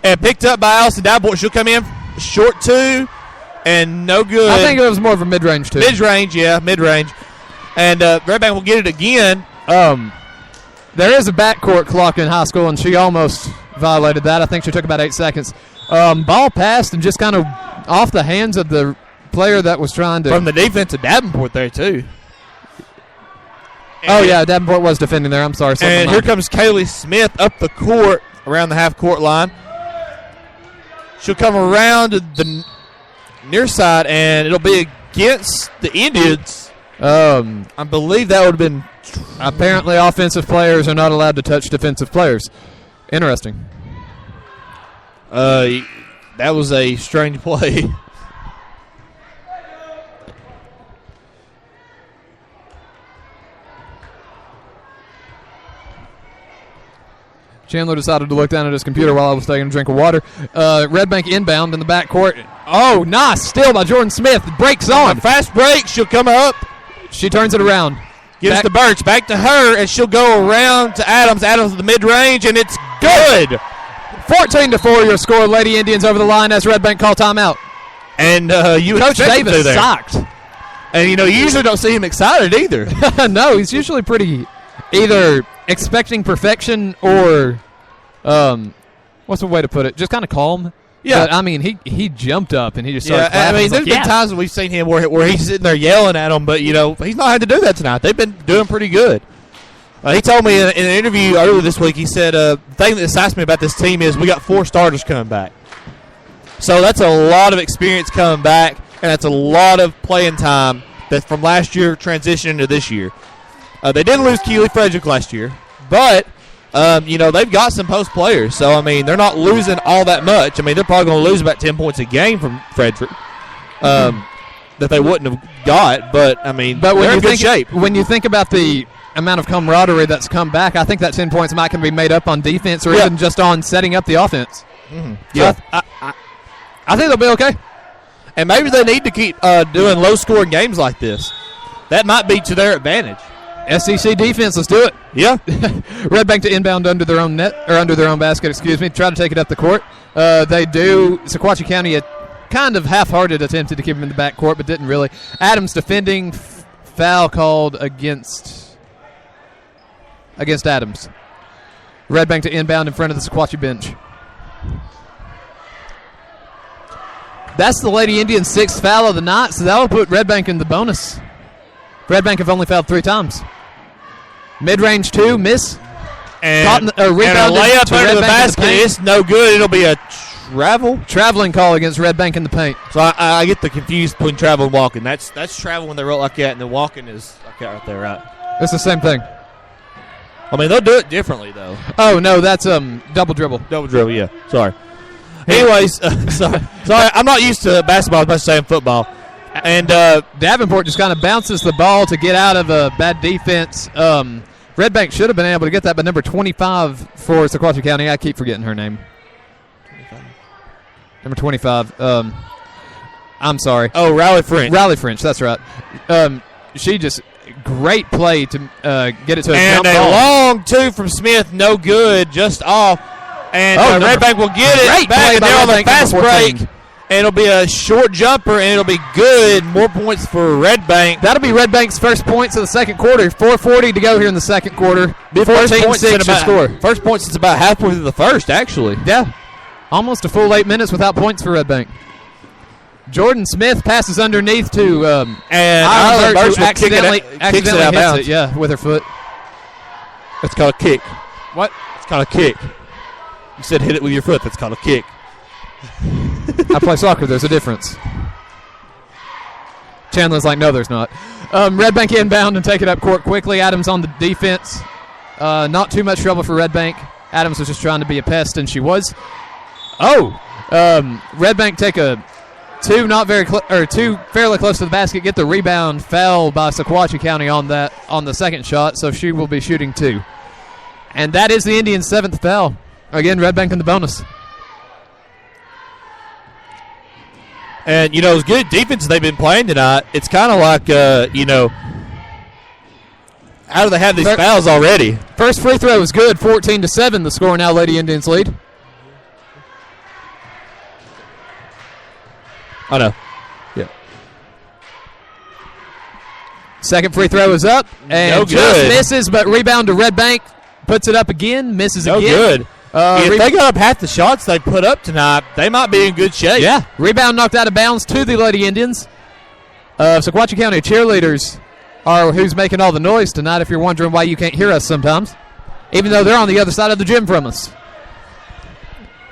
Speaker 1: And picked up by Allison Davenport. She'll come in short two and no good.
Speaker 2: I think it was more of a mid-range two.
Speaker 1: Mid-range. And Red Bank will get it again.
Speaker 2: There is a backcourt clock in high school, and she almost violated that. I think she took about 8 seconds. Ball passed and just kind of off the hands of the player that was trying to.
Speaker 1: From the defense of Davenport there, too.
Speaker 2: Davenport was defending there. I'm sorry.
Speaker 1: And here comes Kaylee Smith up the court around the half-court line. She'll come around to the near side, and it'll be against the Indians. I believe that would have been.
Speaker 2: Apparently, offensive players are not allowed to touch defensive players. Interesting.
Speaker 1: That was a strange play.
Speaker 2: Chandler decided to look down at his computer while I was taking a drink of water. Red Bank inbound in the backcourt. Oh, nice steal by Jordan Smith. Breaks on.
Speaker 1: Fast break. She'll come up.
Speaker 2: She turns it around.
Speaker 1: Gives to Birch. Back to her, and she'll go around to Adams. Adams to the mid-range, and it's good.
Speaker 2: 14-4 your score. Lady Indians over the line as Red Bank call timeout.
Speaker 1: And
Speaker 2: Coach Davis socked.
Speaker 1: And, you usually don't see him excited either.
Speaker 2: No, he's usually pretty either expecting perfection or, what's the way to put it? Just kind of calm.
Speaker 1: Yeah.
Speaker 2: But, I mean, he jumped up and he just started clapping.
Speaker 1: I mean, there's been times when we've seen him where he's sitting there yelling at them, but, he's not had to do that tonight. They've been doing pretty good. He told me in an interview earlier this week, he said, the thing that excites me about this team is we got 4 starters coming back. So that's a lot of experience coming back, and that's a lot of playing time that from last year transitioning to this year. They didn't lose Keely Frederick last year, but, they've got some post players. So, I mean, they're not losing all that much. I mean, they're probably going to lose about 10 points a game from Frederick that they wouldn't have got. But, I mean, they're in good shape.
Speaker 2: When you think about the amount of camaraderie that's come back, I think that 10 points might can be made up on defense or even just on setting up the offense.
Speaker 1: Mm-hmm. Yeah.
Speaker 2: So I think they'll be okay.
Speaker 1: And maybe they need to keep doing low-scoring games like this. That might be to their advantage.
Speaker 2: SEC defense, let's do it.
Speaker 1: Yeah.
Speaker 2: Red Bank to inbound under their own net, or under their own basket, try to take it up the court. They do. Sequatchie County, a kind of half-hearted attempted to keep him in the backcourt, but didn't really. Adams defending, foul called against Adams. Red Bank to inbound in front of the Sequatchie bench. That's the Lady Indians' 6th foul of the night, so that will put Red Bank in the bonus. Red Bank have only fouled 3 times. Mid-range 2, miss.
Speaker 1: And a layup under the basket. It's no good. It'll be a
Speaker 2: Traveling call against Red Bank in the paint.
Speaker 1: So I get the confused between travel and walking. That's travel when they roll like that, and then walking is like that right there, right?
Speaker 2: It's the same thing.
Speaker 1: I mean, they'll do it differently, though.
Speaker 2: Oh, no, that's double dribble.
Speaker 1: Double dribble, yeah. Sorry. Anyways, sorry, I'm not used to basketball as much as I am football. And
Speaker 2: Davenport just kind of bounces the ball to get out of a bad defense. Red Bank should have been able to get that, but number 25 for Sequatchie County, I keep forgetting her name.
Speaker 1: 25.
Speaker 2: Number 25. I'm sorry.
Speaker 1: Oh, Riley French.
Speaker 2: Riley French, that's right. She just great play to get it to a
Speaker 1: and
Speaker 2: jump
Speaker 1: a
Speaker 2: ball.
Speaker 1: long two from Smith, no good, just off. And Red Bank will get it back, and they're on the fast break. And it'll be a short jumper, and it'll be good. More points for Red Bank.
Speaker 2: That'll be Red Bank's first points of the second quarter. 4:40 to go here in the second quarter. 14-6 your score.
Speaker 1: First point since about halfway through the first, actually.
Speaker 2: Yeah. Almost a full 8 minutes without points for Red Bank. Jordan Smith passes underneath to
Speaker 1: and Birch
Speaker 2: who accidentally
Speaker 1: kicks it out of
Speaker 2: hits
Speaker 1: bounds.
Speaker 2: it, yeah, with her foot.
Speaker 1: That's called a kick.
Speaker 2: What?
Speaker 1: It's called a kick. You said hit it with your foot. That's called a kick.
Speaker 2: I play soccer. There's a difference. Chandler's like, no, there's not. Red Bank inbound and take it up court quickly. Adams on the defense. Not too much trouble for Red Bank. Adams was just trying to be a pest, and she was. Red Bank take a two fairly close to the basket. Get the rebound. Foul by Sequatchie County on the second shot, so she will be shooting two. And that is the Indians' seventh foul. Again, Red Bank in the bonus.
Speaker 1: And, as good defense they've been playing tonight, it's kind of like, how do they have these fouls already?
Speaker 2: First free throw is good, 14-7. The score now, Lady Indians lead.
Speaker 1: Oh, no. Yeah.
Speaker 2: Second free throw is up. And just misses, but rebound to Red Bank. Puts it up again, misses again.
Speaker 1: Good. If they got up half the shots they put up tonight, they might be in good shape.
Speaker 2: Yeah. Rebound knocked out of bounds to the Lady Indians. Sequatchie County cheerleaders are who's making all the noise tonight, if you're wondering why you can't hear us sometimes, even though they're on the other side of the gym from us.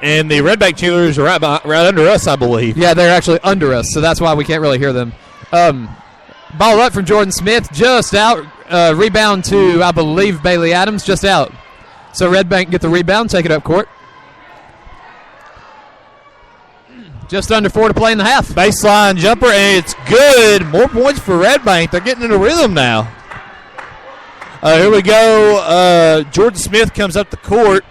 Speaker 1: And the Red Bank cheerleaders are right under us, I believe.
Speaker 2: Yeah, they're actually under us, so that's why we can't really hear them. Ball up from Jordan Smith, just out. Rebound to, I believe, Bailey Adams, just out. So Red Bank get the rebound, take it up court. Just under 4 to play in the half.
Speaker 1: Baseline jumper, and it's good. More points for Red Bank. They're getting in a rhythm now. Here we go. Jordan Smith comes up the court.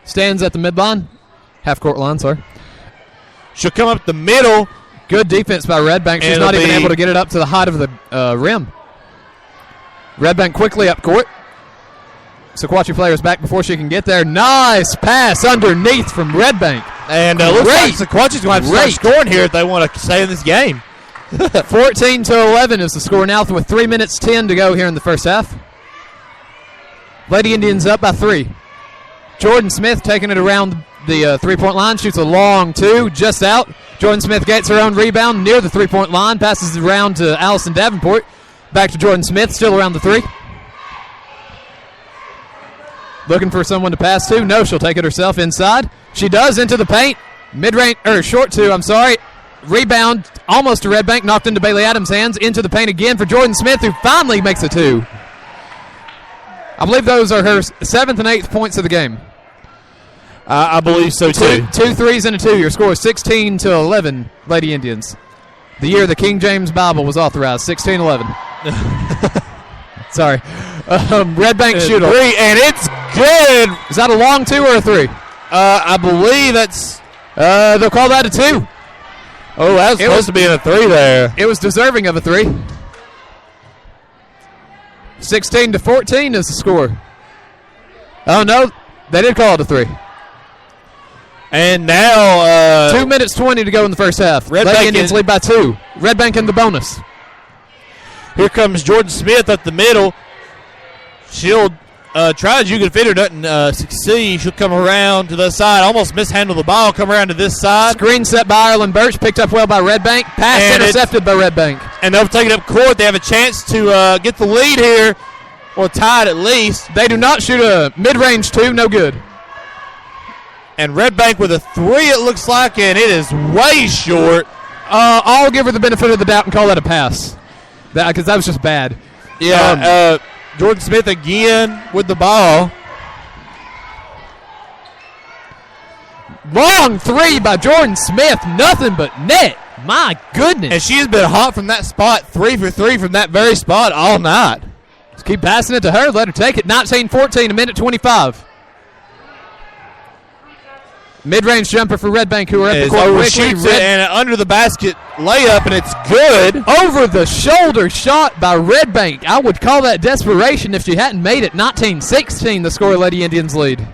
Speaker 2: Stands at the midline. Half-court line, sorry.
Speaker 1: She'll come up the middle.
Speaker 2: Good defense by Red Bank. She's not even able to get it up to the height of the rim. Red Bank quickly up court. Sequatchie players back before she can get there. Nice pass underneath from Red Bank.
Speaker 1: And looks like Sequatchie's going to have to start scoring here if they want to stay in this game.
Speaker 2: 14-11 is the score now with 3 minutes 10 to go here in the first half. Lady Indians up by 3. Jordan Smith taking it around the three-point line. Shoots a long two, just out. Jordan Smith gets her own rebound near the three-point line. Passes it around to Allison Davenport. Back to Jordan Smith, still around the 3. Looking for someone to pass to. No, she'll take it herself inside. She does, into the paint. Mid-range, or short two, I'm sorry. Rebound almost to Red Bank, knocked into Bailey Adams' hands. Into the paint again for Jordan Smith, who finally makes a 2. I believe those are her 7th and 8th points of the game.
Speaker 1: I believe so, too.
Speaker 2: 2 threes and a 2. Your score is 16-11, Lady Indians. The year the King James Bible was authorized, 16-11. Sorry. Red Bank shooter.
Speaker 1: 3, and it's good.
Speaker 2: Is that a long 2 or a 3?
Speaker 1: I believe that's...
Speaker 2: they'll call that a 2.
Speaker 1: Oh, that was supposed to be in a 3 there.
Speaker 2: It was deserving of a 3. 16-14 is the score. Oh, no. They did call it a 3.
Speaker 1: And now...
Speaker 2: 2 minutes 20 to go in the first half.
Speaker 1: Red
Speaker 2: Lady
Speaker 1: Bank
Speaker 2: Indians lead by 2. Red Bank in the bonus.
Speaker 1: Here comes Jordan Smith up the middle. She'll try as you can fit her, doesn't succeed. She'll come around to the side, almost mishandle the ball, come around to this side.
Speaker 2: Screen set by Ireland Birch, picked up well by Red Bank. Pass intercepted by Red Bank.
Speaker 1: And they'll take it up court. They have a chance to get the lead here. or tied at least.
Speaker 2: They do not shoot a mid-range two, no good.
Speaker 1: And Red Bank with a 3, it looks like, and it is way short.
Speaker 2: I'll give her the benefit of the doubt and call that a pass, because that was just bad.
Speaker 1: Yeah, Jordan Smith again with the ball.
Speaker 2: Long 3 by Jordan Smith, nothing but net. My goodness.
Speaker 1: And she has been hot from that spot, 3 for 3 from that very spot all night.
Speaker 2: Just keep passing it to her, let her take it. 19-14, a minute 25. Mid-range jumper for Red Bank, who are at the court quickly.
Speaker 1: Shoots it, and under the basket layup, and it's good.
Speaker 2: Over the shoulder shot by Red Bank. I would call that desperation if she hadn't made it. 19-16, the score. Lady Indians lead.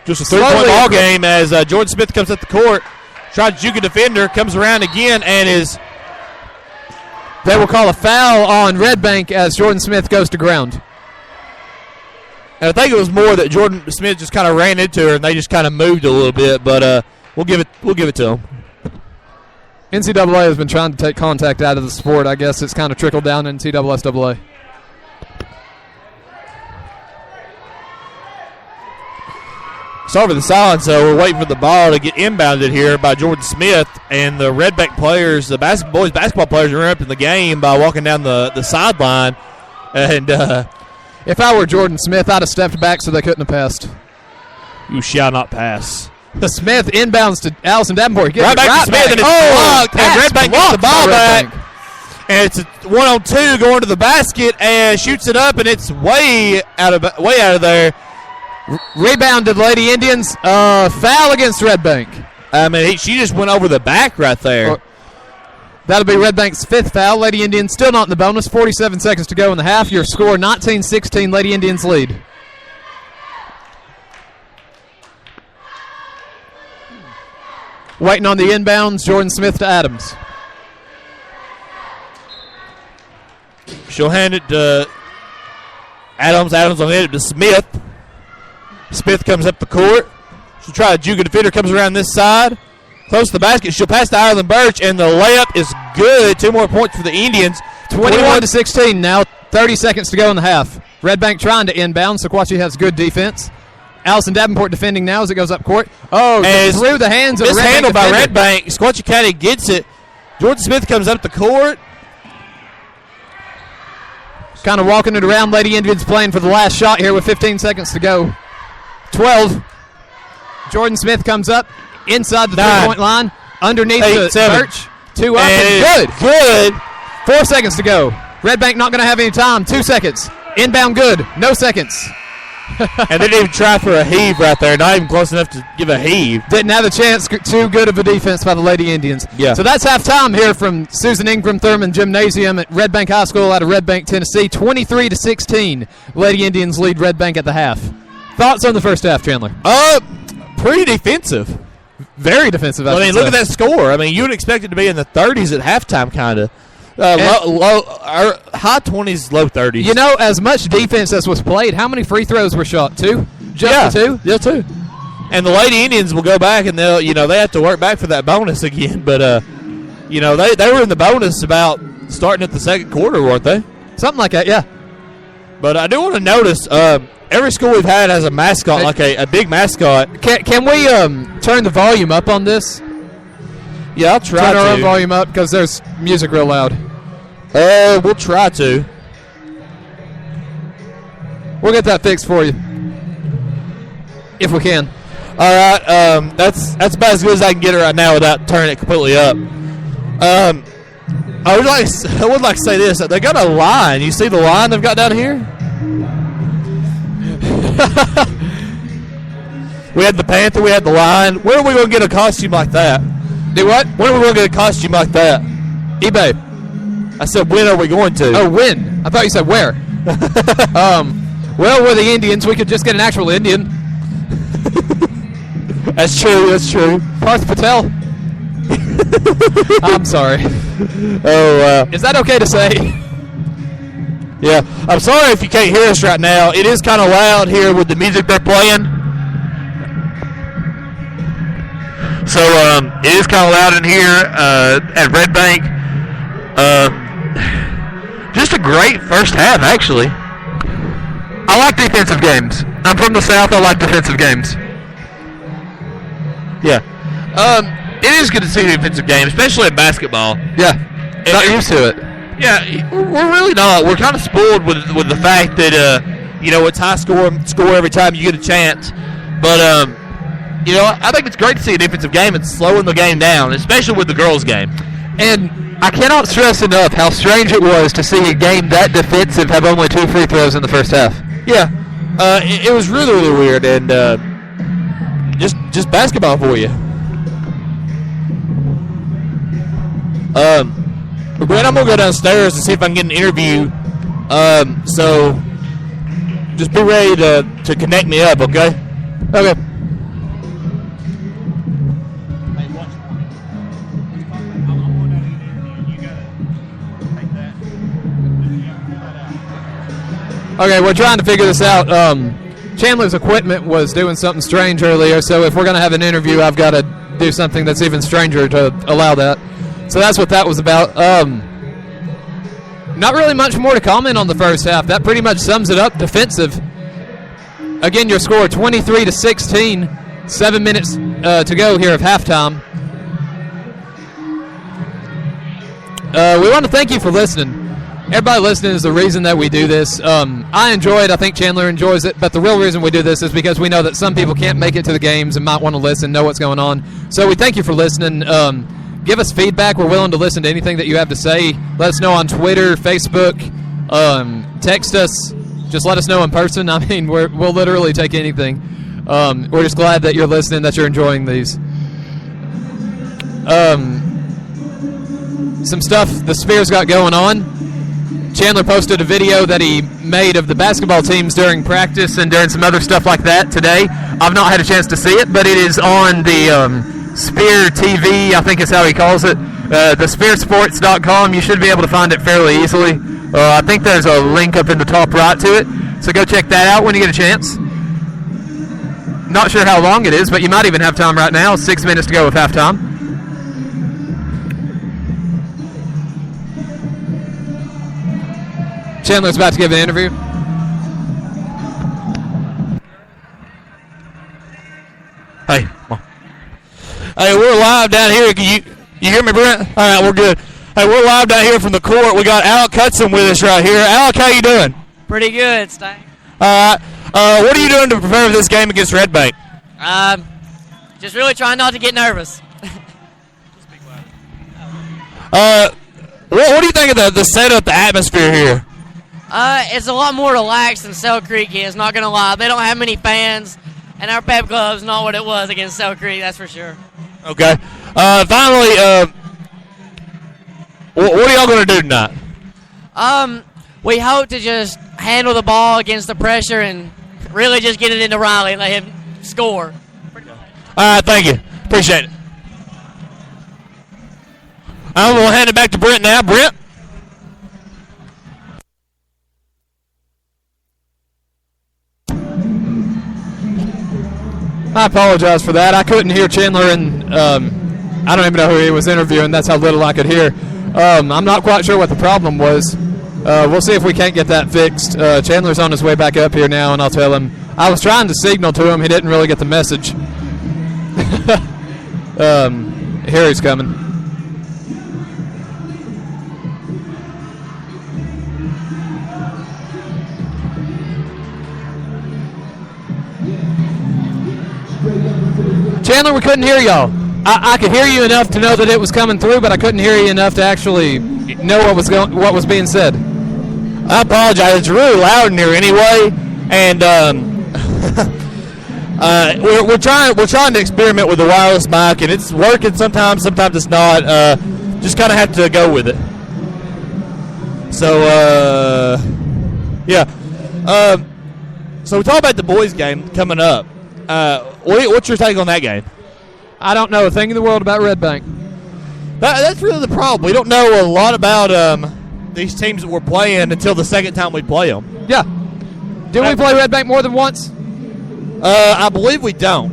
Speaker 1: Just a 3-point ball game as Jordan Smith comes up the court, tries to juke a defender, comes around again, and is.
Speaker 2: They will call a foul on Red Bank as Jordan Smith goes to ground.
Speaker 1: And I think it was more that Jordan Smith just kind of ran into her and they just kind of moved a little bit, but we'll give it to them.
Speaker 2: NCAA has been trying to take contact out of the sport. I guess it's kind of trickled down in NCAA.
Speaker 1: Sorry for the silence, so we're waiting for the ball to get inbounded here by Jordan Smith, and the Red Bank players, the boys basketball players, are interrupting the game by walking down the sideline. And
Speaker 2: if I were Jordan Smith, I'd have stepped back so they couldn't have passed.
Speaker 1: You shall not pass.
Speaker 2: The Smith inbounds to Allison Davenport.
Speaker 1: Right back to Smith, and it's blocked, and Red Bank gets the ball back. And it's a 1-on-2 going to the basket and shoots it up, and it's way out of there.
Speaker 2: Rebounded Lady Indians. Foul against Red Bank.
Speaker 1: I mean, she just went over the back right there.
Speaker 2: That'll be Red Bank's 5th foul. Lady Indians still not in the bonus. 47 seconds to go in the half. Your score, 19-16. Lady Indians lead. Waiting on the inbounds. Jordan Smith to Adams.
Speaker 1: She'll hand it to Adams. Adams will hand it to Smith. Smith comes up the court. She'll try to juke a defender. Comes around this side. Close to the basket. She'll pass to Ireland Birch, and the layup is good. 2 more points for the Indians.
Speaker 2: 21-16 now. 30 seconds to go in the half. Red Bank trying to inbound. Sequatchie has good defense. Allison Davenport defending now as it goes up court. Oh, through the hands of Red Bank.
Speaker 1: Mishandled by Red Bank. Sequatchie County gets it. Jordan Smith comes up the court.
Speaker 2: Kind of walking it around. Lady Indians playing for the last shot here with 15 seconds to go. 12. Jordan Smith comes up inside the 3-point line. Underneath the Birch. 2 up and good.
Speaker 1: Good.
Speaker 2: 4 seconds to go. Red Bank not going to have any time. 2 seconds. Inbound good. No seconds.
Speaker 1: And they didn't even try for a heave right there. Not even close enough to give a heave.
Speaker 2: Didn't have a chance. Too good of a defense by the Lady Indians.
Speaker 1: Yeah.
Speaker 2: So that's halftime here from Susan Ingram Thurman Gymnasium at Red Bank High School out of Red Bank, Tennessee. 23-16. Lady Indians lead Red Bank at the half. Thoughts on the first half, Chandler?
Speaker 1: Pretty defensive.
Speaker 2: Very defensive.
Speaker 1: I mean, look at that score. I mean, you would expect it to be in the 30s at halftime, kind of. High 20s, low 30s.
Speaker 2: You know, as much defense as was played, how many free throws were shot? 2? Just the 2?
Speaker 1: Yeah, 2. And the Lady Indians will go back and they have to work back for that bonus again. But they were in the bonus about starting at the second quarter, weren't they?
Speaker 2: Something like that, yeah.
Speaker 1: But I do want to notice every school we've had has a mascot, like a big mascot.
Speaker 2: Can we turn the volume up on this?
Speaker 1: Yeah, I'll try to.
Speaker 2: Turn our own volume up because there's music real loud.
Speaker 1: We'll try to.
Speaker 2: We'll get that fixed for you. If we can.
Speaker 1: All right. That's about as good as I can get it right now without turning it completely up. I would like to say this. They got a line. You see the line they've got down here? We had the Panther. We had the line. Where are we going to get a costume like that?
Speaker 2: Do what?
Speaker 1: When are we going to get a costume like that?
Speaker 2: eBay.
Speaker 1: I said, when are we going to?
Speaker 2: Oh, when? I thought you said where. Well, we're the Indians. We could just get an actual Indian.
Speaker 1: That's true. That's true.
Speaker 2: Parth Patel. I'm sorry. Is that okay to say?
Speaker 1: Yeah. I'm sorry if you can't hear us right now. It is kind of loud here with the music they're playing. So it is kind of loud in here at Red Bank.
Speaker 3: just a great first half, actually. I like defensive games. I'm from the South. I like defensive games.
Speaker 1: Yeah. It is good to see the defensive game, especially in basketball.
Speaker 3: Yeah. Not used to it.
Speaker 1: Yeah, we're really not. We're kind of spoiled with the fact that, it's high score every time you get a chance. But, I think it's great to see a defensive game. It's slowing the game down, especially with the girls' game.
Speaker 3: And I cannot stress enough how strange it was to see a game that defensive have only 2 free throws in the first half.
Speaker 1: Yeah. It was really, really weird, and just basketball for you. Brent, I'm going to go downstairs and see if I can get an interview. So just be ready to connect me up, okay?
Speaker 3: Okay.
Speaker 2: Okay, we're trying to figure this out. Chandler's equipment was doing something strange earlier, so if we're going to have an interview, I've got to do something that's even stranger to allow that. So that's what that was about. Not really much more to comment on the first half. That pretty much sums it up. Defensive. Again, your score 23-16. 7 minutes to go here of halftime. We want to thank you for listening. Everybody listening is the reason that we do this. I enjoy it. I think Chandler enjoys it. But the real reason we do this is because we know that some people can't make it to the games and might want to listen, know what's going on. So we thank you for listening. Give us feedback. We're willing to listen to anything that you have to say. Let us know on Twitter, Facebook. Text us. Just let us know in person. I mean, we'll literally take anything. We're just glad that you're listening, that you're enjoying these. Some stuff the Spheres got going on. Chandler posted a video that he made of the basketball teams during practice and during some other stuff like that today. I've not had a chance to see it, but it is on the Sphere TV, I think is how he calls it. The SphereSports.com. You should be able to find it fairly easily. I think there's a link up in the top right to it, so go check that out when you get a chance. Not sure how long it is, but you might even have time right now. 6 minutes to go with halftime. Chandler's about to give an interview.
Speaker 1: Hey, come on. Hey, we're live down here. You hear me, Brent? All right, we're good. Hey, we're live down here from the court. We got Alec Hudson with us right here. Alec, how you doing?
Speaker 4: Pretty good, Stein.
Speaker 1: All right. What are you doing to prepare for this game against Red Bank?
Speaker 4: Just really trying not to get nervous.
Speaker 1: What do you think of the setup, the atmosphere here?
Speaker 4: It's a lot more relaxed than Sell Creek is, not going to lie. They don't have many fans, and our pep club's not what it was against Sell Creek, that's for sure.
Speaker 1: Okay. Finally, what are y'all going to do tonight?
Speaker 4: We hope to just handle the ball against the pressure and really just get it into Riley and let him score.
Speaker 1: All right, thank you. Appreciate it. I'm going to hand it back to Brent now. Brent?
Speaker 2: I apologize for that. I couldn't hear Chandler, and I don't even know who he was interviewing. That's how little I could hear. I'm not quite sure what the problem was. We'll see if we can't get that fixed. Chandler's on his way back up here now, and I'll tell him. I was trying to signal to him. He didn't really get the message. Here he's coming. Chandler, we couldn't hear y'all. I could hear you enough to know that it was coming through, but I couldn't hear you enough to actually know what was being said.
Speaker 1: I apologize. It's really loud in here anyway, and we're trying to experiment with the wireless mic, and it's working sometimes it's not. Just kind of have to go with it. So yeah. So we talk about the boys' game coming up. What's your take on that game?
Speaker 2: I don't know a thing in the world about Red Bank.
Speaker 1: That's really the problem. We don't know a lot about these teams that we're playing until the second time we play them.
Speaker 2: Yeah. Did we play Red Bank more than once?
Speaker 1: I believe we don't.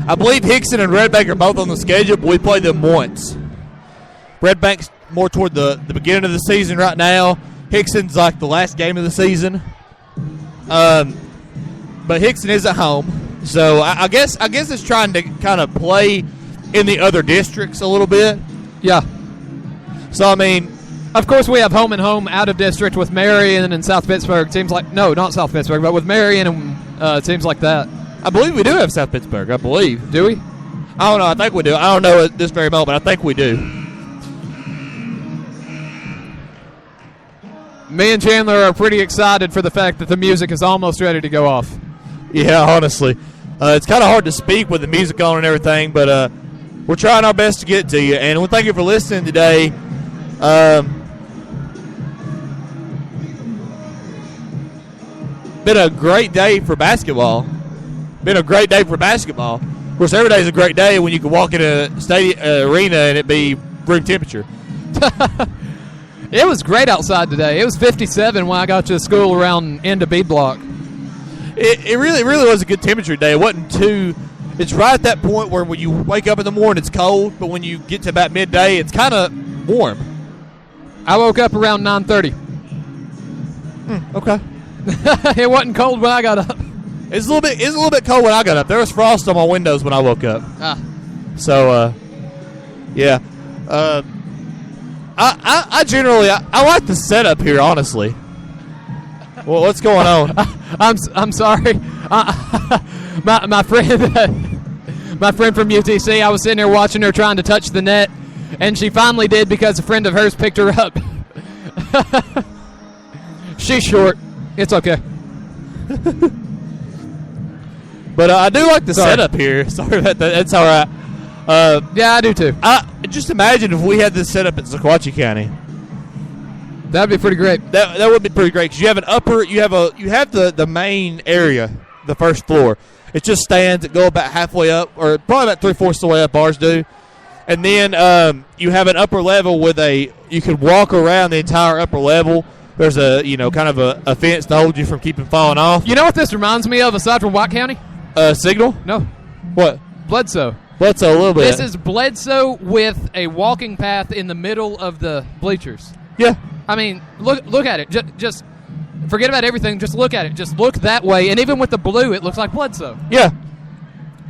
Speaker 1: I believe Hickson and Red Bank are both on the schedule, but we played them once. Red Bank more toward the beginning of the season right now. Hickson's like the last game of the season. But Hickson is at home, so I guess it's trying to kind of play in the other districts a little bit.
Speaker 2: Yeah.
Speaker 1: So I mean,
Speaker 2: of course we have home and home out of district with Marion and South Pittsburgh teams like not South Pittsburgh, but with Marion and teams like that.
Speaker 1: I believe we do have South Pittsburgh. I believe.
Speaker 2: Do we?
Speaker 1: I don't know. I think we do. I don't know at this very moment, but I think we do.
Speaker 2: Me and Chandler are pretty excited for the fact that the music is almost ready to go off.
Speaker 1: Yeah, honestly. It's kind of hard to speak with the music on and everything, but we're trying our best to get to you. And we thank you for listening today. Been a great day for basketball. Of course, every day is a great day when you can walk in a stadium arena and it be room temperature.
Speaker 2: It was great outside today. It was 57 when I got to school around end of B block.
Speaker 1: It really was a good temperature day. It wasn't too. It's right at that point where when you wake up in the morning it's cold, but when you get to about midday it's kind of warm.
Speaker 2: I woke up around 9:30.
Speaker 1: Okay.
Speaker 2: It wasn't cold when I got up.
Speaker 1: It's a little bit cold when I got up. There was frost on my windows when I woke up. So, yeah. I generally I like the setup here, honestly. Well, what's going on?
Speaker 2: I'm sorry. My friend my friend from UTC, I was sitting there watching her trying to touch the net, and she finally did because a friend of hers picked her up. She's short. It's okay.
Speaker 1: But I do like the setup here. Sorry about that. That's all right.
Speaker 2: Yeah, I do too.
Speaker 1: Just imagine if we had this set up in Sequatchie County.
Speaker 2: That'd be pretty great.
Speaker 1: That would be pretty great because you have you have the main area, the first floor. It just stands that go about halfway up, or probably about 3/4 of the way up. Ours do, and then you have an upper level with you could walk around the entire upper level. There's kind of a fence to hold you from keeping falling off.
Speaker 2: You know what this reminds me of aside from White County?
Speaker 1: Signal?
Speaker 2: No.
Speaker 1: What?
Speaker 2: Bledsoe.
Speaker 1: Bledsoe a little bit.
Speaker 2: This is Bledsoe with a walking path in the middle of the bleachers.
Speaker 1: Yeah.
Speaker 2: I mean, look at it. Just forget about everything. Just look at it. Just look that way. And even with the blue, it looks like Bledsoe.
Speaker 1: Yeah.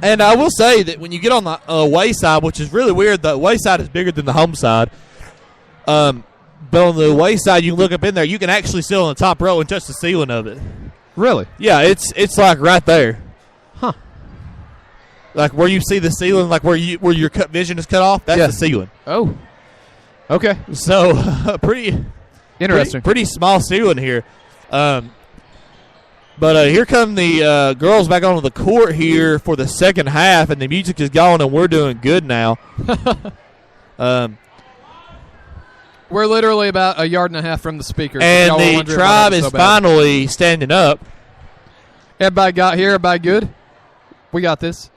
Speaker 1: And I will say that when you get on the away side, which is really weird, the away side is bigger than the home side. But on the away side, you can look up in there. You can actually sit on the top row and touch the ceiling of it.
Speaker 2: Really?
Speaker 1: Yeah, it's like right there.
Speaker 2: Huh.
Speaker 1: Like where you see the ceiling, like where your vision is cut off, that's the ceiling.
Speaker 2: Oh. Okay.
Speaker 1: So pretty
Speaker 2: interesting.
Speaker 1: Pretty small ceiling here. But here come the girls back onto the court here for the second half, and the music is gone, and we're doing good now.
Speaker 2: We're literally about a yard and a half from the speaker.
Speaker 1: And the tribe is finally standing up.
Speaker 2: Everybody got here. Everybody good? We got this.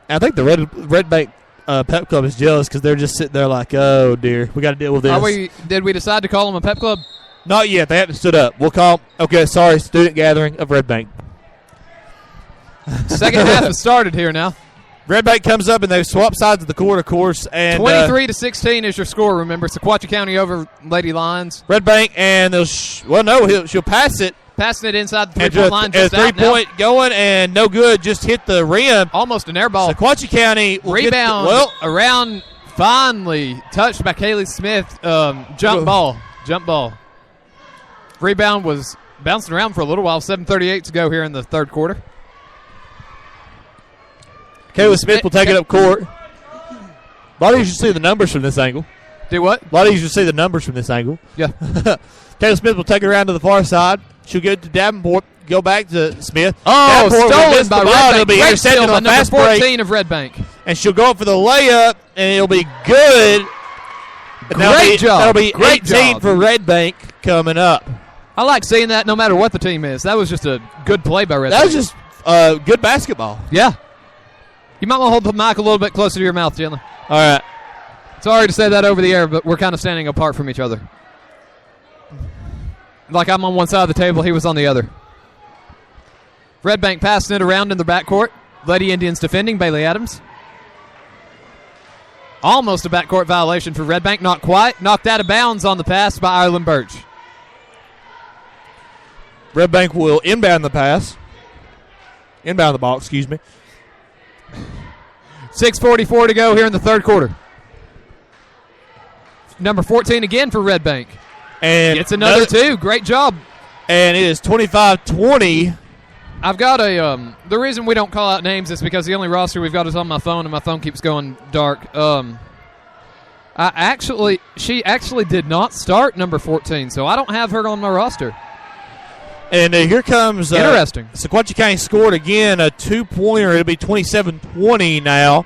Speaker 1: I think the Red Bank Pep Club is jealous because they're just sitting there like, oh, dear, we got to deal with this.
Speaker 2: Did we decide to call them a Pep Club?
Speaker 1: Not yet. They haven't stood up. We'll call them, okay, sorry, student gathering of Red Bank.
Speaker 2: Second half has started here now.
Speaker 1: Red Bank comes up, and they swap sides of the court, of course. And
Speaker 2: 23-16 is your score, remember. Sequatchie County over Lady Lions.
Speaker 1: Red Bank, and she'll pass it.
Speaker 2: Passing it inside the three-point line.
Speaker 1: Just a three-point going, and no good. Just hit the rim.
Speaker 2: Almost an air ball.
Speaker 1: Sequatchie County will
Speaker 2: rebound around, finally touched by Kaylee Smith. Jump ball. Rebound was bouncing around for a little while. 7:38 to go here in the third quarter.
Speaker 1: Kaylee Smith will take it up court. A lot of you should see the numbers from this angle.
Speaker 2: Do what?
Speaker 1: A lot of you should see the numbers from this angle.
Speaker 2: Yeah.
Speaker 1: Kaylee Smith will take it around to the far side. She'll get to Davenport, go back to Smith.
Speaker 2: Oh, stolen by Red Bank.
Speaker 1: It'll be intercepted on
Speaker 2: number 14 of Red Bank.
Speaker 1: And she'll go up for the layup, and it'll be good.
Speaker 2: Great job.
Speaker 1: That'll be 18 for Red Bank coming up.
Speaker 2: I like seeing that no matter what the team is. That was just a good play by Red Bank.
Speaker 1: That was just good basketball.
Speaker 2: Yeah. You might want to hold the mic a little bit closer to your mouth, Chandler.
Speaker 1: All right.
Speaker 2: Sorry to say that over the air, but we're kind of standing apart from each other. Like I'm on one side of the table, he was on the other. Red Bank passing it around in the backcourt. Lady Indians defending, Bailey Adams. Almost a backcourt violation for Red Bank. Not quite. Knocked out of bounds on the pass by Ireland Birch.
Speaker 1: Red Bank will inbound the pass. Inbound the ball, excuse me.
Speaker 2: 6:44 to go here in the third quarter. Number 14 again for Red Bank.
Speaker 1: And
Speaker 2: gets another two. Great job.
Speaker 1: And it is 25-20.
Speaker 2: I've got a the reason we don't call out names is because the only roster we've got is on my phone, and my phone keeps going dark. She actually did not start number 14, so I don't have her on my roster.
Speaker 1: And here comes
Speaker 2: interesting.
Speaker 1: Sequatchie County scored again a 2-pointer. It'll be 27-20 now,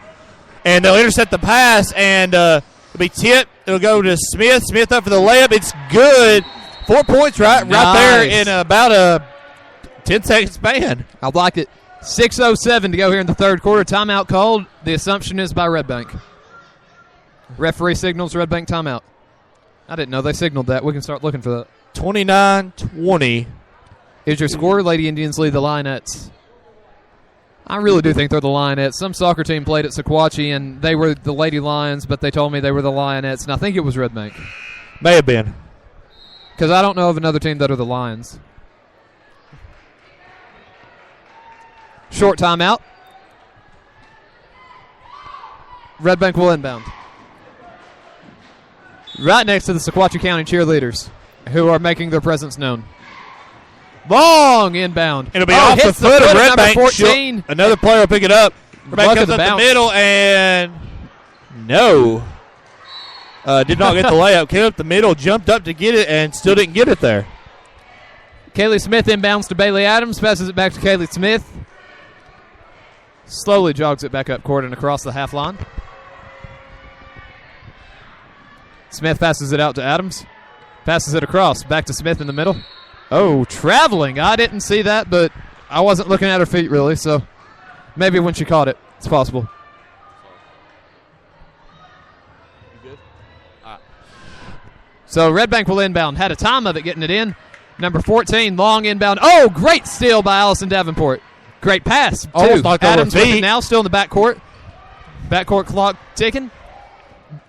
Speaker 1: and they'll intercept the pass, and it'll be tipped. It'll go to Smith. Smith up for the layup. It's good. 4 points right there in about a 10-second span.
Speaker 2: I like it. 6:07 to go here in the third quarter. Timeout called. The assumption is by Red Bank. Referee signals Red Bank timeout. I didn't know they signaled that. We can start looking for that.
Speaker 1: 29-20.
Speaker 2: Here's your score. Lady Indians lead the Lionettes. I really do think they're the Lionettes. Some soccer team played at Sequatchie, and they were the Lady Lions, but they told me they were the Lionettes, and I think it was Red Bank.
Speaker 1: May have been.
Speaker 2: Because I don't know of another team that are the Lions. Short timeout. Red Bank will inbound. Right next to the Sequatchie County cheerleaders, who are making their presence known. Long inbound.
Speaker 1: It'll be off the foot of Red Bank.
Speaker 2: 14.
Speaker 1: Another player will pick it up. Red Bank comes up the middle, and no. Did not get the layup. Came up the middle, jumped up to get it, and still didn't get it there.
Speaker 2: Kaylee Smith inbounds to Bailey Adams, passes it back to Kaylee Smith. Slowly jogs it back up court and across the half line. Smith passes it out to Adams. Passes it across. Back to Smith in the middle. Oh, traveling. I didn't see that, but I wasn't looking at her feet really, so maybe when she caught it, it's possible. So Red Bank will inbound. Had a time of it getting it in. Number 14, long inbound. Oh, great steal by Allison Davenport. Great pass, too. Adams with it now, still in the backcourt. Backcourt clock ticking.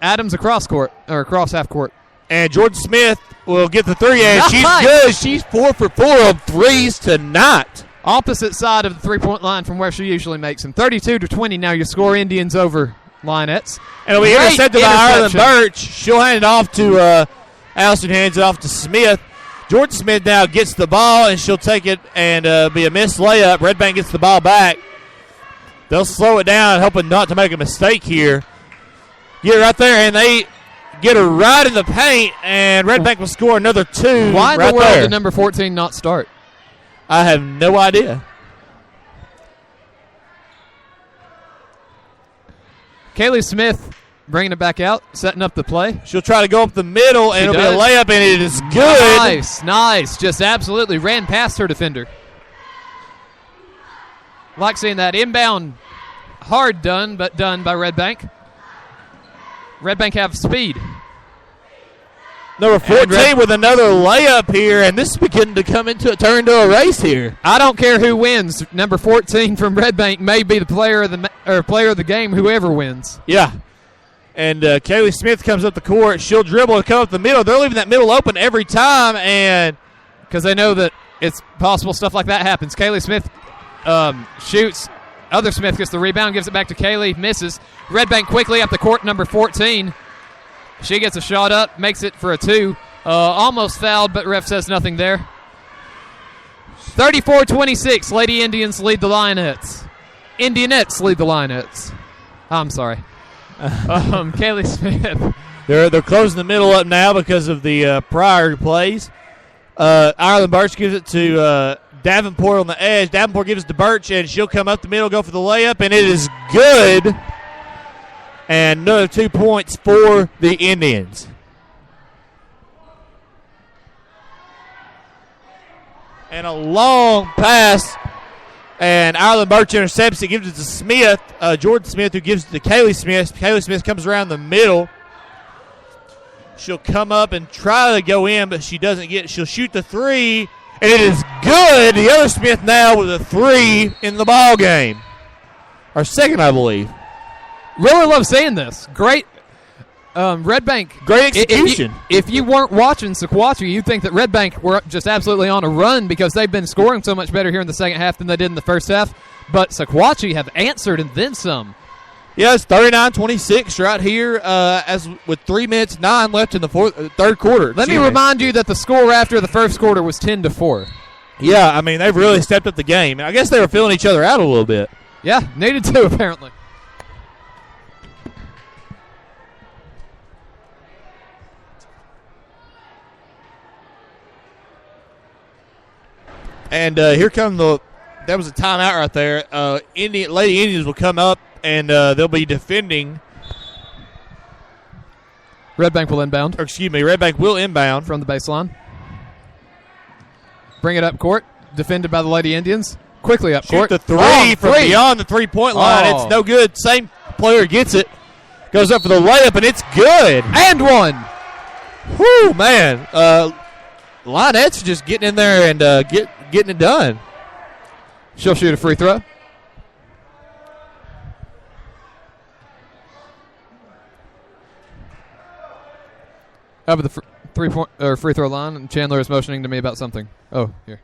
Speaker 2: Adams across court, or across half court.
Speaker 1: And Jordan Smith will get the three, and she's good. She's 4 for 4 on threes tonight.
Speaker 2: Opposite side of the three-point line from where she usually makes them. 32-20 now. You score Indians over Lionettes.
Speaker 1: And it'll be intercepted by Ireland Birch. She'll hand it off to Allison, hands it off to Smith. Jordan Smith now gets the ball, and she'll take it and be a missed layup. Red Bank gets the ball back. They'll slow it down, hoping not to make a mistake here. Get it right there, and they get her right in the paint, and Red Bank will score another two.
Speaker 2: Why in the world did number 14 not start?
Speaker 1: I have no idea.
Speaker 2: Kaylee Smith bringing it back out, setting up the play.
Speaker 1: She'll try to go up the middle, and it'll be a layup, and it is good.
Speaker 2: Nice. Just absolutely ran past her defender. Like seeing that inbound. Hard done, but done by Red Bank. Red Bank have speed.
Speaker 1: Number 14 with another layup here, and this is beginning to turn into a race here.
Speaker 2: I don't care who wins. Number 14 from Red Bank may be the player of the game, whoever wins.
Speaker 1: Yeah. And Kaylee Smith comes up the court. She'll dribble and come up the middle. They're leaving that middle open every time, and
Speaker 2: because they know that it's possible stuff like that happens. Kaylee Smith shoots. Other Smith gets the rebound, gives it back to Kaylee, misses. Red Bank quickly up the court, number 14. She gets a shot up, makes it for a two. Almost fouled, but ref says nothing there. 34-26, Lady Indians lead the Lionettes. Indianettes lead the Lionettes. I'm sorry. Kaylee Smith.
Speaker 1: They're closing the middle up now because of the prior plays. Ireland Birch gives it to Davenport on the edge. Davenport gives it to Birch, and she'll come up the middle, go for the layup, and it is good. And another 2 points for the Indians. And a long pass, and Ireland Birch intercepts it, gives it to Smith, Jordan Smith, who gives it to Kaylee Smith. Kaylee Smith comes around the middle. She'll come up and try to go in, but she doesn't get it. She'll shoot the three, and it is good. The other Smith now with a three in the ball game. Our second, I believe.
Speaker 2: Really love seeing this. Great Red Bank.
Speaker 1: Great execution.
Speaker 2: If you weren't watching Sequatchie, you'd think that Red Bank were just absolutely on a run because they've been scoring so much better here in the second half than they did in the first half. But Sequatchie have answered and then some.
Speaker 1: Yeah, it's 39-26 right here as with 3 minutes 9 left in the third quarter.
Speaker 2: Let me remind you that the score after the first quarter was 10-4.
Speaker 1: Yeah, I mean, they've really stepped up the game. I guess they were filling each other out a little bit.
Speaker 2: Yeah, needed to apparently.
Speaker 1: And here come that was a timeout right there. Lady Indians will come up, and they'll be defending.
Speaker 2: Red Bank will inbound.
Speaker 1: Red Bank will inbound.
Speaker 2: From the baseline. Bring it up court. Defended by the Lady Indians. Quickly up court.
Speaker 1: Shoot the three from beyond the three-point line. It's no good. Same player gets it. Goes up for the layup, and it's good.
Speaker 2: And one.
Speaker 1: Whew, man. Lionettes just getting in there and getting it done.
Speaker 2: She'll shoot a free throw. Up at the free throw line, and Chandler is motioning to me about something. Oh, here.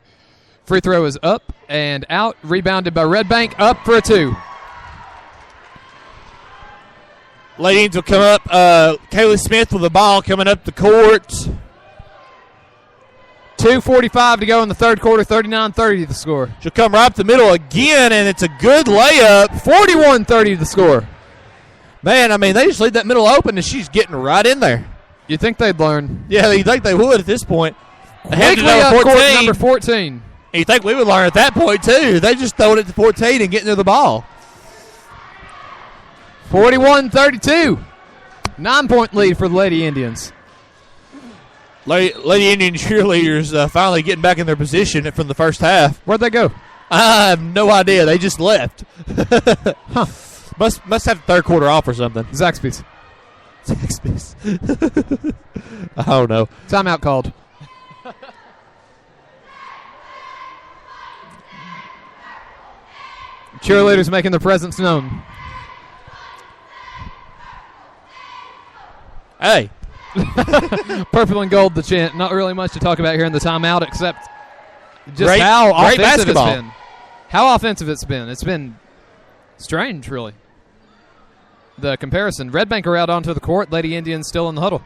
Speaker 2: Free throw is up and out. Rebounded by Red Bank. Up for a 2.
Speaker 1: Ladies will come up. Kaylee Smith with the ball coming up the court.
Speaker 2: 2:45 to go in the third quarter. 39-30 the score.
Speaker 1: She'll come right up the middle again, and it's a good layup.
Speaker 2: 41-30 the score.
Speaker 1: Man, I mean, they just leave that middle open, and she's getting right in there.
Speaker 2: You think they'd learn?
Speaker 1: Yeah, you think they would at this point.
Speaker 2: Quickly up court, number 14.
Speaker 1: You think we would learn at that point, too. They just throwing it to 14 and getting to the ball.
Speaker 2: 41-32. 9-point lead for the Lady Indians.
Speaker 1: Lady Indian cheerleaders finally getting back in their position from the first half.
Speaker 2: Where'd they go?
Speaker 1: I have no idea. They just left.
Speaker 2: Huh.
Speaker 1: Must have the third quarter off or something.
Speaker 2: Zaxby's.
Speaker 1: I don't know.
Speaker 2: Timeout called. Cheerleaders making their presence known.
Speaker 1: Hey.
Speaker 2: Purple and gold, the chant. Not really much to talk about here in the timeout except just
Speaker 1: great
Speaker 2: how offensive
Speaker 1: basketball.
Speaker 2: it's been. How offensive it's been. It's been strange, really. The comparison. Red Bank are out onto the court. Lady Indians still in the huddle.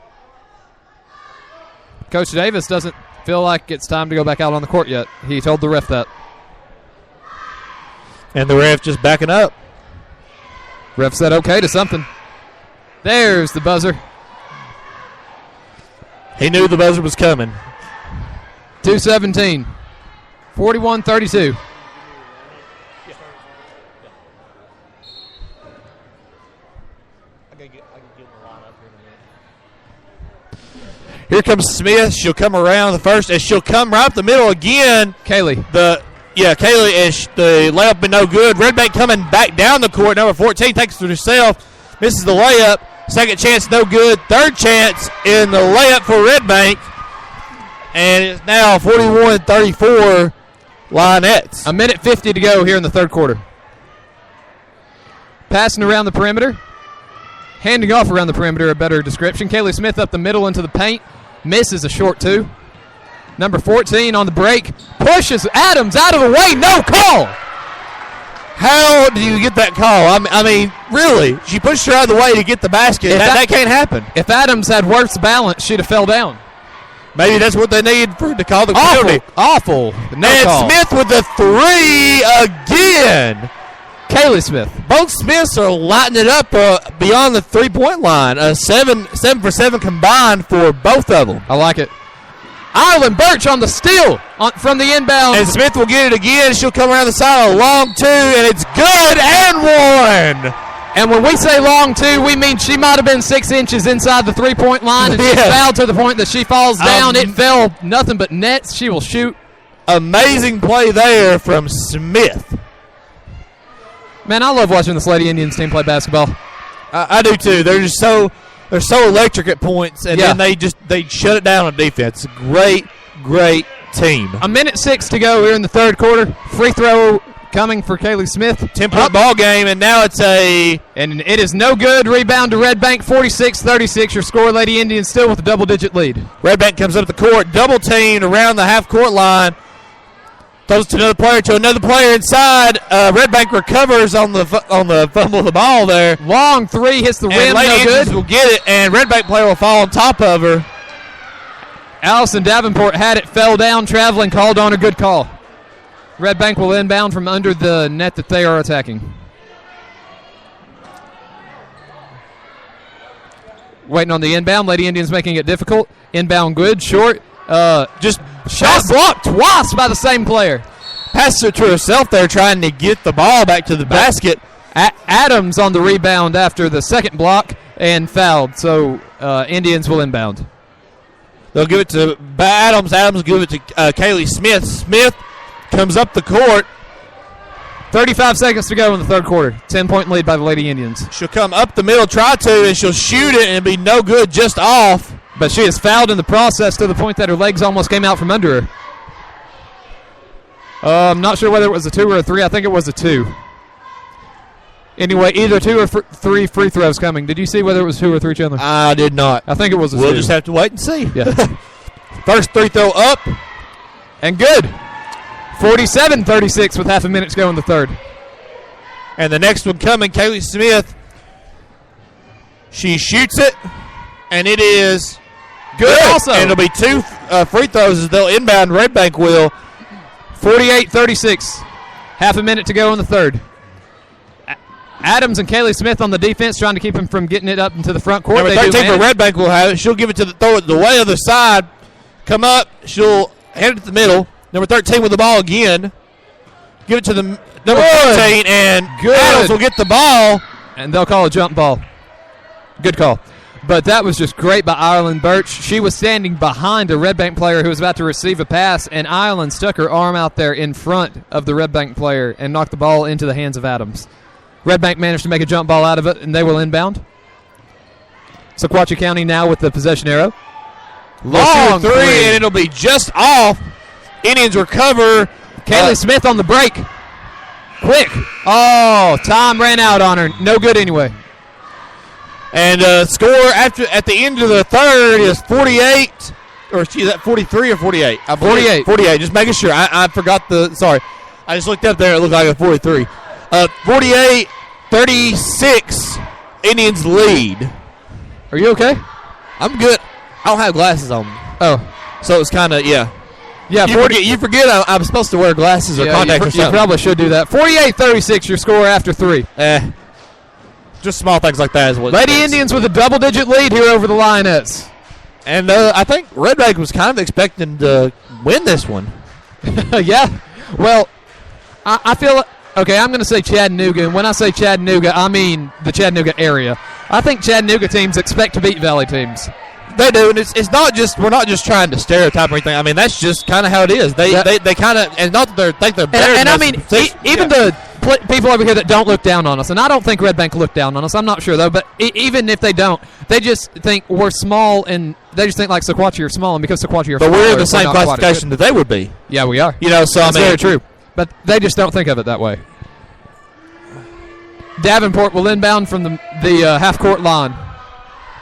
Speaker 2: Coach Davis doesn't feel like it's time to go back out on the court yet. He told the ref that.
Speaker 1: And the ref just backing up.
Speaker 2: Ref said okay to something. There's the buzzer.
Speaker 1: He knew the buzzer was coming.
Speaker 2: 2:17. 41-32.
Speaker 1: Here comes Smith. She'll come around the first, and she'll come right up the middle again.
Speaker 2: Kaylee.
Speaker 1: Kaylee, and the layup been no good. Red Bank coming back down the court. Number 14 takes it herself, misses the layup. Second chance, no good. Third chance in the layup for Red Bank, and it's now 41-34 Lionettes.
Speaker 2: 1:50 to go here in the third quarter. Passing around the perimeter. Handing off around the perimeter, a better description. Kaylee Smith up the middle into the paint. Misses a short 2. Number 14 on the break. Pushes Adams out of the way. No call.
Speaker 1: How do you get that call? I mean, really? She pushed her out of the way to get the basket. That can't happen.
Speaker 2: If Adams had worse balance, she'd have fell down.
Speaker 1: Maybe that's what they need to call the penalty.
Speaker 2: Awful. No
Speaker 1: and
Speaker 2: call.
Speaker 1: Smith with the 3 again.
Speaker 2: Kaylee Smith.
Speaker 1: Both Smiths are lighting it up beyond the three-point line. 7 for 7 combined for both of them.
Speaker 2: I like it. Ireland Birch on the steal from the inbound.
Speaker 1: And Smith will get it again. She'll come around the side, a long 2, and it's good and 1.
Speaker 2: And when we say long 2, we mean she might have been 6 inches inside the three-point line, and she fouled to the point that she falls down. It fell nothing but nets. She will shoot.
Speaker 1: Amazing play there from Smith.
Speaker 2: Man, I love watching this Lady Indians team play basketball.
Speaker 1: I do too. They're so electric at points, and then they shut it down on defense. Great team.
Speaker 2: 1:06 to go here in the third quarter. Free throw coming for Kaylee Smith.
Speaker 1: 10-point ball game, and now it's a...
Speaker 2: And it is no good. Rebound to Red Bank, 46-36. Your score, Lady Indians still with a double-digit lead.
Speaker 1: Red Bank comes up the court, double teamed around the half-court line. Throws to another player inside. Red Bank recovers on the fumble of the ball there.
Speaker 2: Long three hits the rim,
Speaker 1: Lady
Speaker 2: no
Speaker 1: Indians
Speaker 2: good.
Speaker 1: will get it, and Red Bank player will fall on top of her.
Speaker 2: Allison Davenport had it, fell down, traveling, called on a good call. Red Bank will inbound from under the net that they are attacking. Waiting on the inbound. Lady Indians making it difficult. Inbound good, short.
Speaker 1: Just
Speaker 2: Shot blocked twice by the same player.
Speaker 1: passed it to herself there, trying to get the ball back to the basket.
Speaker 2: Adams on the rebound after the second block and fouled. So Indians will inbound.
Speaker 1: They'll give it to Adams. Adams will give it to Kaylee Smith. Smith comes up the court.
Speaker 2: 35 seconds to go in the third quarter. 10-point lead by the Lady Indians.
Speaker 1: She'll come up the middle, try to, and she'll shoot it, and it'll be no good, just off.
Speaker 2: But she is fouled in the process to the point that her legs almost came out from under her. I'm not sure whether it was a 2 or a 3. I think it was a 2. Anyway, either 2 or 3 free throws coming. Did you see whether it was 2 or 3, Chandler?
Speaker 1: I did not.
Speaker 2: I think it was a 2.
Speaker 1: We'll just have to wait and see.
Speaker 2: Yeah.
Speaker 1: First free throw up.
Speaker 2: And good. 47-36 with half a minute to go in the third.
Speaker 1: And the next one coming, Kaylee Smith. She shoots it, and it is good.
Speaker 2: Also.
Speaker 1: And it'll be 2 free throws as they'll inbound. Red Bank will.
Speaker 2: 48-36. Half a minute to go in the third. Adams and Kaylee Smith on the defense trying to keep him from getting it up into the front court.
Speaker 1: Number 13 for Red Bank will have it. She'll give it to throw it the way other side. Come up. She'll head it to the middle. Number 13 with the ball again. Give it to the number 13, and Adams will get the ball.
Speaker 2: And they'll call a jump ball. Good call. But that was just great by Ireland Birch. She was standing behind a Red Bank player who was about to receive a pass, and Ireland stuck her arm out there in front of the Red Bank player and knocked the ball into the hands of Adams. Red Bank managed to make a jump ball out of it, and they will inbound. Sequatchie County now with the possession arrow.
Speaker 1: Long three, and it'll be just off. Indians recover.
Speaker 2: Kaylee Smith on the break. Quick. Oh, time ran out on her. No good anyway.
Speaker 1: And score at the end of the third is 48. Or is that 43 or 48?
Speaker 2: 48.
Speaker 1: 48. Just making sure. I forgot the. Sorry. I just looked up there. It looked like a 43. 48-36. Indians lead.
Speaker 2: Are you okay?
Speaker 1: I'm good. I don't have glasses on.
Speaker 2: Oh.
Speaker 1: So it's kind of, yeah.
Speaker 2: Yeah,
Speaker 1: you forget I'm supposed to wear glasses or contacts or something.
Speaker 2: You probably should do that. 48-36, your score after 3.
Speaker 1: Just small things like that is what.
Speaker 2: Lady Indians with a double-digit lead here over the Lionettes.
Speaker 1: And I think Red Bank was kind of expecting to win this one.
Speaker 2: Yeah. Well, I feel... Okay, I'm going to say Chattanooga, and when I say Chattanooga, I mean the Chattanooga area. I think Chattanooga teams expect to beat Valley teams.
Speaker 1: They do, and it's not just we're not just trying to stereotype or anything. I mean, that's just kind of how it is. They kind of, and not that they think they're better.
Speaker 2: And I mean, even the people over here that don't look down on us, and I don't think Red Bank looked down on us. I'm not sure though, but even if they don't, they just think we're small, and they just think like Sequatchie are small, and because Sequatchie are,
Speaker 1: but we're in the same classification that they would be.
Speaker 2: Yeah, we are.
Speaker 1: You know, so
Speaker 2: that's
Speaker 1: I mean,
Speaker 2: very true. But they just don't think of it that way. Davenport will inbound from the half-court line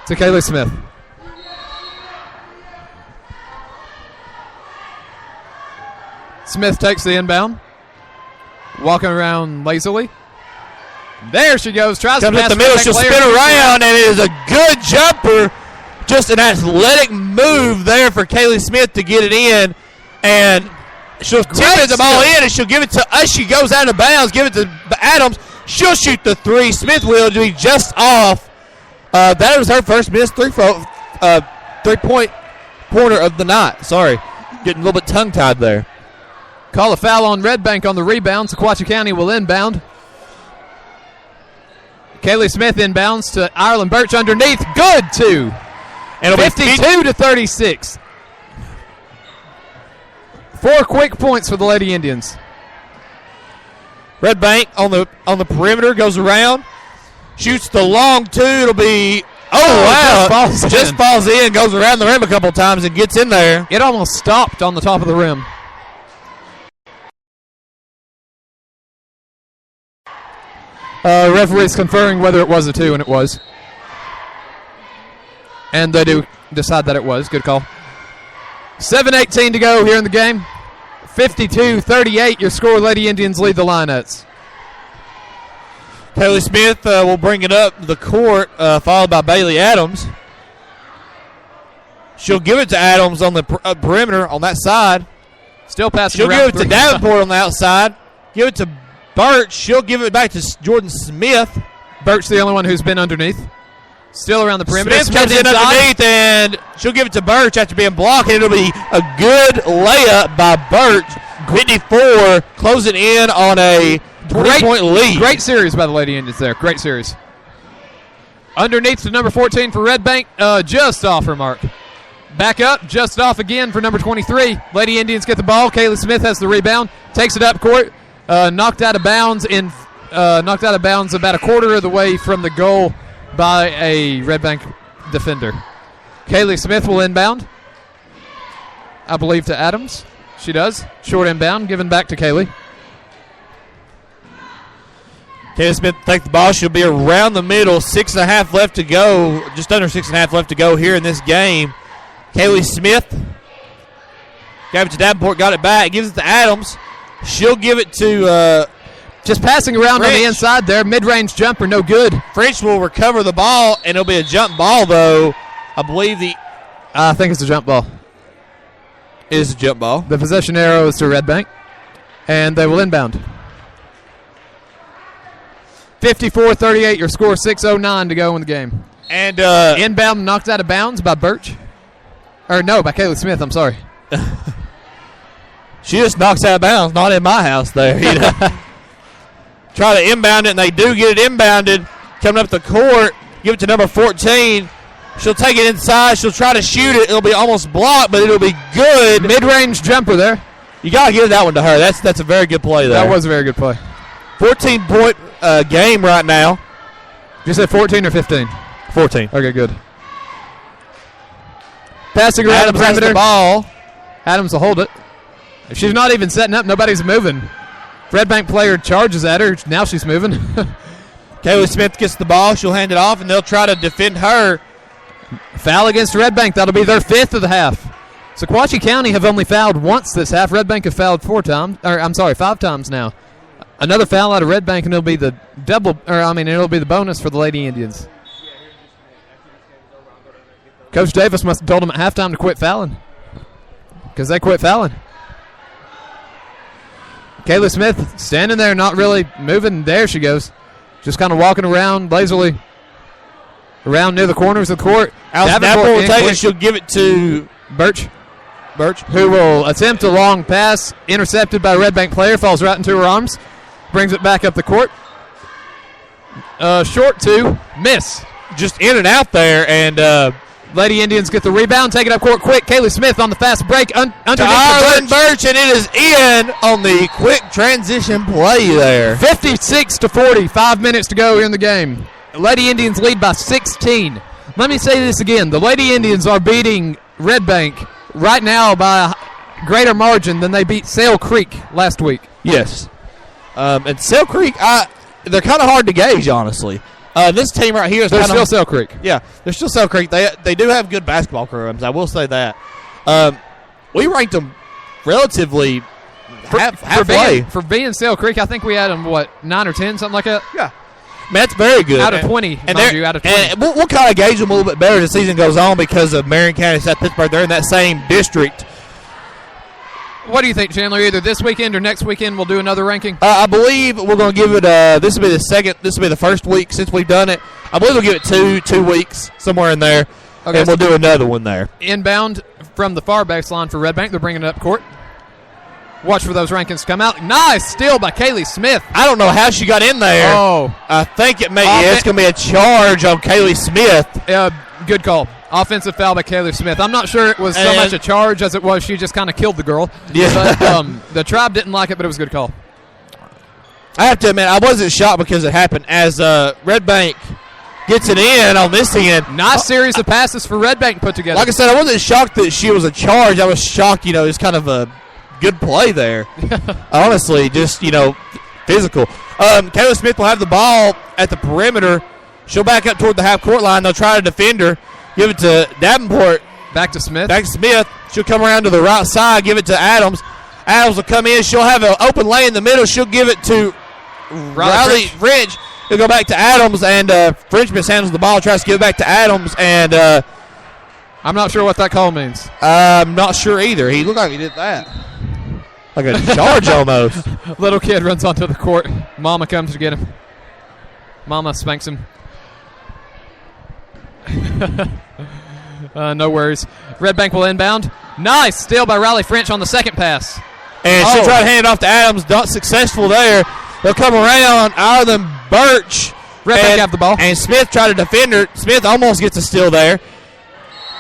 Speaker 2: to Kaylee Smith. Smith takes the inbound. Walking around lazily. There she goes. Tries to pass
Speaker 1: the middle. She'll spin around, and it is a good jumper. Just an athletic move there for Kaylee Smith to get it in. And she'll tip the ball in, and she'll give it to us. She goes out of bounds. Give it to Adams. She'll shoot the three. Smith will be just off. That was her first missed three-point pointer of the night. Sorry. Getting a little bit tongue-tied there.
Speaker 2: Call a foul on Red Bank on the rebound. Sequatchie County will inbound. Kaylee Smith inbounds to Ireland Birch underneath. Good, too. And 52-36. 4 quick points for the Lady Indians.
Speaker 1: Red Bank on the perimeter goes around, shoots the long two. It'll be wow! Just falls in, goes around the rim a couple times and gets in there.
Speaker 2: It almost stopped on the top of the rim. Referee's conferring whether it was a 2, and it was. And they do decide that it was. Good call. 7:18 to go here in the game. 52-38, your score. Lady Indians lead the Lionettes.
Speaker 1: Kaylee Smith will bring it up the court, followed by Bailey Adams. She'll give it to Adams on the perimeter on that side.
Speaker 2: Still passing
Speaker 1: She'll
Speaker 2: around.
Speaker 1: give it to Davenport on the outside. Give it to Birch. She'll give it back to Jordan Smith.
Speaker 2: Birch, the only one who's been underneath. Still around the perimeter.
Speaker 1: Smith comes in underneath, and she'll give it to Birch after being blocked, and it'll be a good layup by Birch. 54, closing in on a 20-point lead.
Speaker 2: Great series by the Lady Indians there. Great series. Underneath to number 14 for Red Bank, just off her mark. Back up, just off again for number 23. Lady Indians get the ball. Kaylee Smith has the rebound, takes it up court, knocked out of bounds about a quarter of the way from the goal by a Red Bank defender. Kaylee Smith will inbound, I believe, to Adams. She does. Short inbound, given back to Kaylee.
Speaker 1: Kaylee Smith take the ball. She'll be around the middle. 6.5 left to go. Just under 6.5 left to go here in this game. Kaylee Smith gave it to Davenport, got it back, gives it to Adams. She'll give it to
Speaker 2: just passing around
Speaker 1: French.
Speaker 2: On the inside there. Mid-range jumper, no good.
Speaker 1: French will recover the ball, and it'll be a jump ball, though. I believe
Speaker 2: I think it's a jump ball.
Speaker 1: It is a jump ball.
Speaker 2: The possession arrow is to Red Bank, and they will inbound. 54-38, your score. 6:09 to go in the game.
Speaker 1: And
Speaker 2: inbound knocked out of bounds by Birch. Or no, by Kaylee Smith, I'm sorry.
Speaker 1: She just knocks out of bounds, not in my house there. You know? Try to inbound it, and they do get it inbounded. Coming up the court, give it to number 14. She'll take it inside. She'll try to shoot it. It'll be almost blocked, but it'll be good.
Speaker 2: Mid-range jumper there.
Speaker 1: You got to give that one to her. That's a very good play there.
Speaker 2: That was a very good play.
Speaker 1: 14-point game right now.
Speaker 2: Did you say 14 or 15?
Speaker 1: 14.
Speaker 2: Okay, good. Passing around
Speaker 1: Adams has the ball.
Speaker 2: Adams will hold it. If she's not even setting up, nobody's moving. Red Bank player charges at her. Now she's moving.
Speaker 1: Kaylee Smith gets the ball. She'll hand it off, and they'll try to defend her.
Speaker 2: Foul against Red Bank. That'll be their 5th of the half. Sequatchie County have only fouled once this half. Red Bank have fouled 5 times now. Another foul out of Red Bank, and it'll be the it'll be the bonus for the Lady Indians. Coach Davis must have told them at halftime to quit fouling, because they quit fouling. Kayla Smith standing there, not really moving. There she goes. Just kind of walking around lazily around near the corners of the court.
Speaker 1: Davenport will take it. She'll give it to
Speaker 2: Birch,
Speaker 1: who
Speaker 2: will attempt a long pass. Intercepted by a Red Bank player. Falls right into her arms. Brings it back up the court. Short 2. Miss.
Speaker 1: Just in and out there, and
Speaker 2: Lady Indians get the rebound. Take it up court quick. Kaylee Smith on the fast break. Underneath
Speaker 1: Arlen Birch, and it is in on the quick transition play there.
Speaker 2: 56-40. 5 minutes to go in the game. Lady Indians lead by 16. Let me say this again. The Lady Indians are beating Red Bank right now by a greater margin than they beat Sale Creek last week.
Speaker 1: Yes. And Sale Creek, they're kind of hard to gauge, honestly. This team right here is
Speaker 2: they're still Sale Creek.
Speaker 1: Yeah, they're still Sale Creek. They do have good basketball programs. I will say that. We ranked them relatively halfway.
Speaker 2: For being Sale Creek, I think we had them, 9 or 10, something like that?
Speaker 1: Yeah. Man, that's very good.
Speaker 2: Out of 20, out of 20.
Speaker 1: And we'll kind of gauge them a little bit better as the season goes on because of Marion County, South Pittsburgh. They're in that same district.
Speaker 2: What do you think, Chandler? Either this weekend or next weekend we'll do another ranking?
Speaker 1: I believe we're going to give it this will be the second. This will be the first week since we've done it. I believe we'll give it two weeks, somewhere in there, okay, and we'll do another one there.
Speaker 2: Inbound from the far baseline for Red Bank. They're bringing it up court. Watch for those rankings to come out. Nice steal by Kaylee Smith.
Speaker 1: I don't know how she got in there.
Speaker 2: Oh.
Speaker 1: I think it's going to be a charge on Kaylee Smith.
Speaker 2: Good call. Offensive foul by Kaylee Smith. I'm not sure it was so much a charge as it was she just kind of killed the girl.
Speaker 1: Yeah.
Speaker 2: But, the tribe didn't like it, but it was a good call.
Speaker 1: I have to admit, I wasn't shocked because it happened as Red Bank gets it in on this end.
Speaker 2: Nice series of passes for Red Bank put together.
Speaker 1: Like I said, I wasn't shocked that she was a charge. I was shocked, it's kind of a good play there. Honestly, just, physical. Kayla Smith will have the ball at the perimeter. She'll back up toward the half-court line. They'll try to defend her. Give it to Davenport.
Speaker 2: Back to Smith.
Speaker 1: Back to Smith. She'll come around to the right side, give it to Adams. Adams will come in. She'll have an open lane in the middle. She'll give it to Riley French. He'll go back to Adams, and French mishandles the ball, tries to give it back to Adams, and
Speaker 2: I'm not sure what that call means.
Speaker 1: I'm not sure either. He looked like he did that. Like a charge almost.
Speaker 2: Little kid runs onto the court. Mama comes to get him. Mama spanks him. No worries. Red Bank will inbound. Nice steal by Riley French on the second pass.
Speaker 1: And she'll try to hand it off to Adams. Not successful there. They'll come around. Ireland Birch.
Speaker 2: Red Bank have the ball.
Speaker 1: And Smith tried to defend her. Smith almost gets a steal there.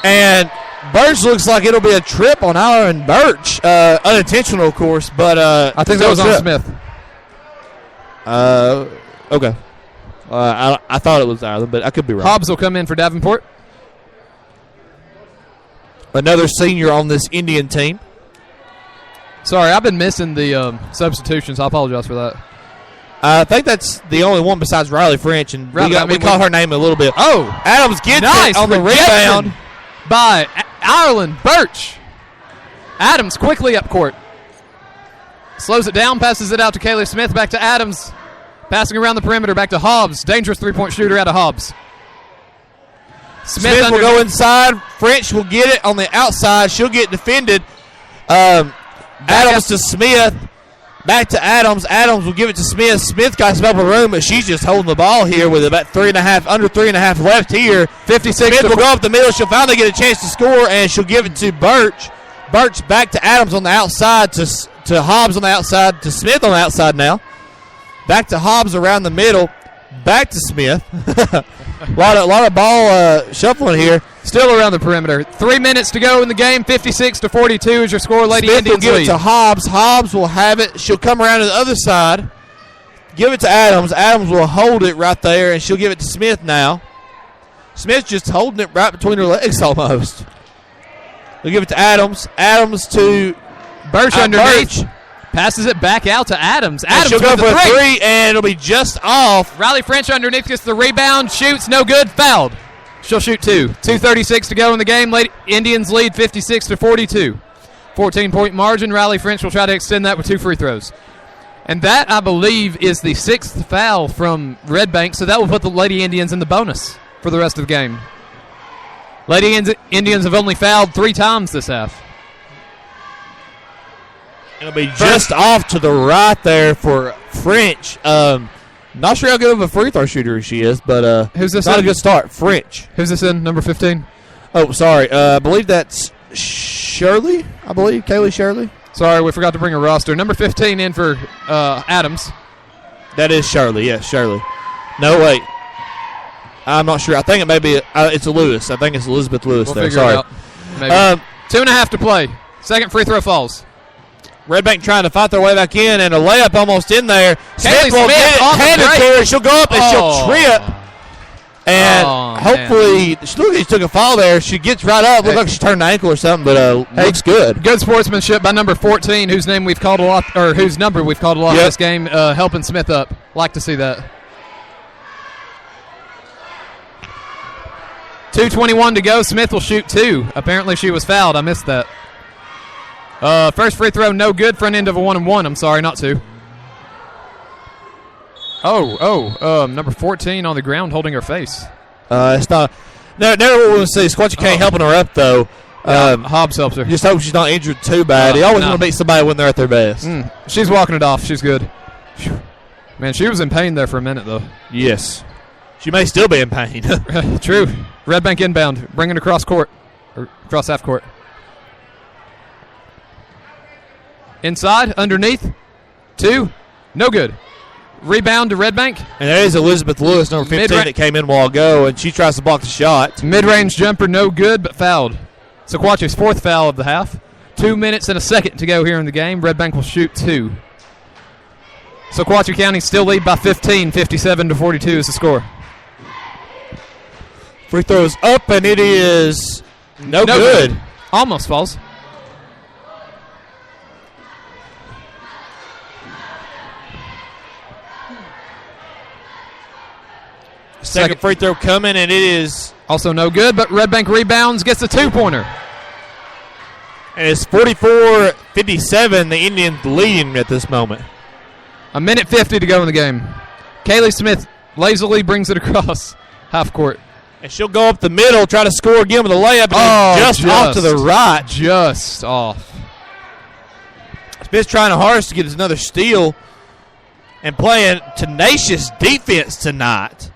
Speaker 1: And Birch looks like it'll be a trip on Ireland Birch. Unintentional, of course, but
Speaker 2: I think that was on Smith.
Speaker 1: Okay. I thought it was Ireland, but I could be wrong.
Speaker 2: Hobbs will come in for Davenport.
Speaker 1: Another senior on this Indian team.
Speaker 2: Sorry, I've been missing the substitutions. I apologize for that.
Speaker 1: I think that's the only one besides Riley French, and we call her name a little bit.
Speaker 2: Oh,
Speaker 1: Adams gets it on the rebound
Speaker 2: by Ireland Birch. Adams quickly up court. Slows it down, passes it out to Kaylee Smith, back to Adams. Passing around the perimeter, back to Hobbs. Dangerous three-point shooter out of Hobbs.
Speaker 1: Smith will go inside. French will get it on the outside. She'll get defended. Adams to Smith. Back to Adams. Adams will give it to Smith. Smith got some open room, but she's just holding the ball here with about under 3.5 left here.
Speaker 2: 56.
Speaker 1: Smith will go up the middle. She'll finally get a chance to score, and she'll give it to Birch. Birch back to Adams on the outside, to Hobbs on the outside, to Smith on the outside now. Back to Hobbs around the middle. Back to Smith. a lot of ball shuffling here.
Speaker 2: Still around the perimeter. 3 minutes to go in the game. 56-42 is your score. Lady
Speaker 1: Smith
Speaker 2: Indians
Speaker 1: will give
Speaker 2: lead.
Speaker 1: it to Hobbs. Hobbs will have it. She'll come around to the other side. Give it to Adams. Adams will hold it right there, and she'll give it to Smith now. Smith's just holding it right between her legs almost. They'll give it to Adams. Adams to
Speaker 2: Birch underneath. Passes it back out to Adams. Adams
Speaker 1: she'll go
Speaker 2: with
Speaker 1: for
Speaker 2: the
Speaker 1: a three, and it'll be just off.
Speaker 2: Riley French underneath gets the rebound. Shoots. No good. Fouled. She'll shoot two. 2:36 to go in the game. Lady Indians lead 56-42. 14-point margin. Riley French will try to extend that with 2 free throws. And that, I believe, is the 6th foul from Red Bank, so that will put the Lady Indians in the bonus for the rest of the game. Lady Indians have only fouled 3 times this half.
Speaker 1: It'll be just off to the right there for French. Not sure how good of a free throw shooter she is, but
Speaker 2: who's this?
Speaker 1: Not a good start. French.
Speaker 2: Who's this in? Number 15.
Speaker 1: Oh, sorry. I believe that's Shirley. I believe Kaylee Shirley.
Speaker 2: Sorry, we forgot to bring a roster. Number 15 in for Adams.
Speaker 1: That is Shirley. Yes, Shirley. No, wait. I'm not sure. I think it may be. It's a Lewis. I think it's Elizabeth Lewis.
Speaker 2: We'll
Speaker 1: there.
Speaker 2: figure
Speaker 1: Sorry.
Speaker 2: it out. Maybe. 2.5 to play. Second free throw falls.
Speaker 1: Red Bank trying to fight their way back in, and a layup almost in there.
Speaker 2: Smith
Speaker 1: will get it handed to her. She'll go up and she'll trip. And hopefully, she looked like she took a fall there. She gets right up. Looks like she turned an ankle or something, but looks good.
Speaker 2: Good sportsmanship by number 14, whose name we've called a lot, or whose number we've called a lot in this game, helping Smith up. Like to see that. 2:21 to go. Smith will shoot 2. Apparently, she was fouled. I missed that. First free throw, no good. Front end of a 1-and-1. I'm sorry, not 2. Number 14 on the ground holding her face.
Speaker 1: It's not. Never what we want to see. Squatchy K helping her up, though.
Speaker 2: Hobbs helps her.
Speaker 1: Just hope she's not injured too bad. They always want to beat somebody when they're at their best.
Speaker 2: She's walking it off. She's good. Man, she was in pain there for a minute, though.
Speaker 1: Yes. She may still be in pain.
Speaker 2: True. Red Bank inbound. Bringing it across court. Or across half court. Inside, underneath. 2. No good. Rebound to Red Bank.
Speaker 1: And there is Elizabeth Lewis, number 15, that came in a while ago, and she tries to block the shot.
Speaker 2: Mid-range jumper, no good, but fouled. Sequatchie's 4th foul of the half. 2 minutes and a second to go here in the game. Red Bank will shoot 2. Sequatchie County still lead by 15. 57-42 is the score.
Speaker 1: Free throws up, and it is no good.
Speaker 2: Almost falls.
Speaker 1: Second free throw coming, and it is
Speaker 2: also no good, but Red Bank rebounds, gets a two-pointer.
Speaker 1: And it's 44-57, the Indians leading at this moment.
Speaker 2: A minute 50 to go in the game. Kaylee Smith lazily brings it across half court.
Speaker 1: And she'll go up the middle, try to score again with a layup, and just off to the right.
Speaker 2: Just off.
Speaker 1: Smith's trying the hardest to get another steal and playing tenacious defense tonight.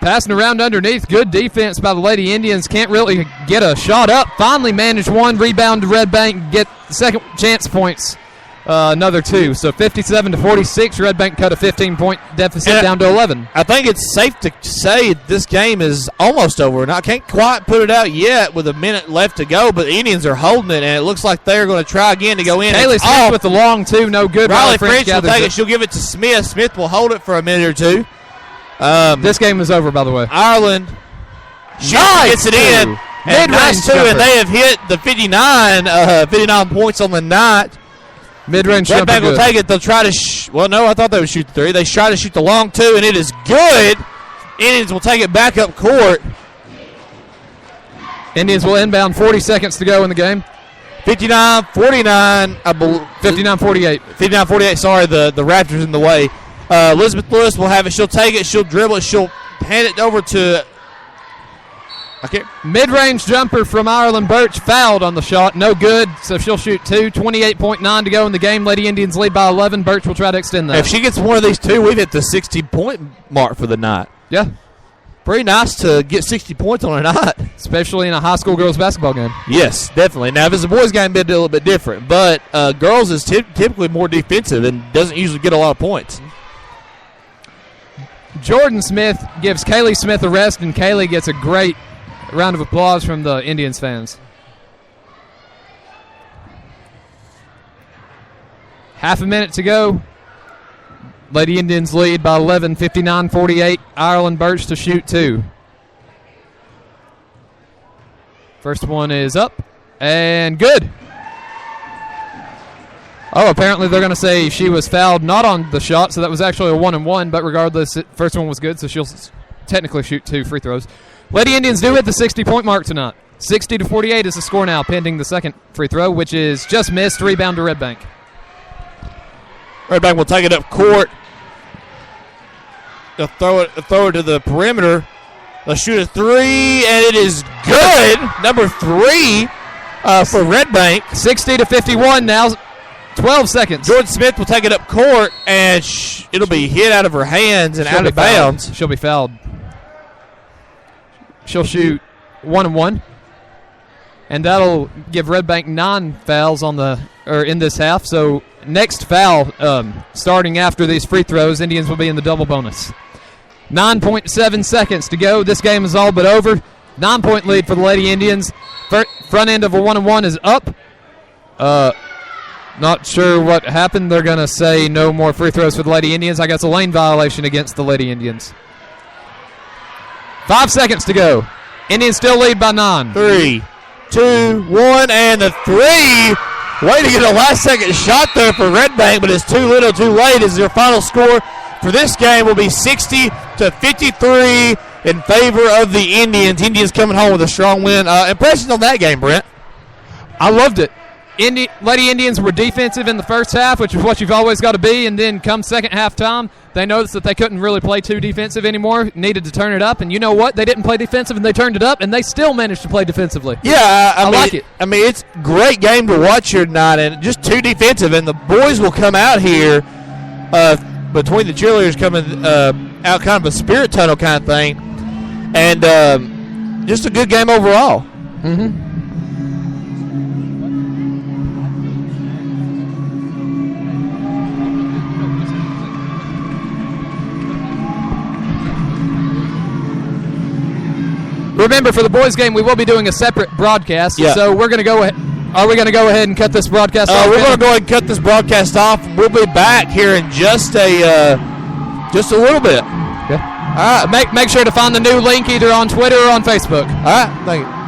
Speaker 2: Passing around underneath. Good defense by the Lady Indians. Can't really get a shot up. Finally managed one. Rebound to Red Bank. Get second chance points. Another two. So 57-46. Red Bank cut a 15-point deficit down to 11.
Speaker 1: I think it's safe to say this game is almost over. And I can't quite put it out yet with a minute left to go, but the Indians are holding it, and it looks like they're going to try again to go in.
Speaker 2: Kaylee Smith with the long two. No good.
Speaker 1: Riley French will take it. She'll give it to Smith. Smith will hold it for a minute or two.
Speaker 2: This game is over, by the way.
Speaker 1: Ireland gets it in. And nice two, and they have hit the 59 points on the night.
Speaker 2: Mid-range
Speaker 1: Red
Speaker 2: jumper
Speaker 1: Bank will take it. They'll try to well, no, I thought they would shoot the three. They try to shoot the long two, and it is good. Indians will take it back up court.
Speaker 2: Indians will inbound. 40 seconds to go in the game.
Speaker 1: 59-49, I believe.
Speaker 2: 59-48.
Speaker 1: 59-48, sorry, the Raptors in the way. Elizabeth Lewis will have it. She'll take it. She'll dribble it. She'll hand it over to
Speaker 2: mid-range jumper from Ireland Birch. Fouled on the shot. No good, so she'll shoot two. 28.9 to go in the game. Lady Indians lead by 11. Birch will try to extend that.
Speaker 1: If she gets one of these two, we've hit the 60-point mark for the night.
Speaker 2: Yeah.
Speaker 1: Pretty nice to get 60 points on a night.
Speaker 2: Especially in a high school girls basketball game.
Speaker 1: Yes, definitely. Now, if it's a boys game, it'd be a little bit different. But girls is typically more defensive and doesn't usually get a lot of points.
Speaker 2: Jordan Smith gives Kaylee Smith a rest, and Kaylee gets a great round of applause from the Indians fans. Half a minute to go. Lady Indians lead by 11, 59-48. Ireland Birch to shoot two. First one is up and good. Oh, apparently they're going to say she was fouled not on the shot, so that was actually a 1-and-1, but regardless, first one was good, so she'll technically shoot two free throws. Lady Indians do hit the 60-point mark tonight. 60-48 is the score now, pending the second free throw, which is just missed. Rebound to Red Bank.
Speaker 1: Red Bank will take it up court. They'll throw it to the perimeter. They'll shoot a three, and it is good. Number 3 for Red Bank.
Speaker 2: 60-51 now. 12 seconds.
Speaker 1: Jordan Smith will take it up court, and it'll be hit out of her hands and out of bounds.
Speaker 2: She'll be fouled. She'll shoot 1-and-1, and that'll give Red Bank 9 fouls in this half. So next foul, starting after these free throws, Indians will be in the double bonus. 9.7 seconds to go. This game is all but over. 9-point lead for the Lady Indians. Front end of a 1-and-1 is up. Not sure what happened. They're going to say no more free throws for the Lady Indians. I guess a lane violation against the Lady Indians. 5 seconds to go. Indians still lead by 9.
Speaker 1: 3, 2, 1, and the three. Way to get a last-second shot there for Red Bank, but it's too little, too late. As their final score for this game will be 60-53 in favor of the Indians. Indians coming home with a strong win. Impressions on that game, Brent?
Speaker 2: I loved it. Lady Indians were defensive in the first half, which is what you've always got to be, and then come second half time, they noticed that they couldn't really play too defensive anymore, needed to turn it up, and you know what? They didn't play defensive, and they turned it up, and they still managed to play defensively.
Speaker 1: Yeah, I mean,
Speaker 2: like it.
Speaker 1: I mean, it's a great game to watch here tonight, and just too defensive, and the boys will come out here between the cheerleaders coming out kind of a spirit tunnel kind of thing, and just a good game overall.
Speaker 2: Mm-hmm. Remember, for the boys' game, we will be doing a separate broadcast.
Speaker 1: Yeah.
Speaker 2: So we're going to go ahead. Are we going to go ahead and cut this broadcast off?
Speaker 1: We're going to go ahead and cut this broadcast off. We'll be back here in just a little bit.
Speaker 2: Okay. All right. Make sure to find the new link either on Twitter or on Facebook.
Speaker 1: All right. Thank you.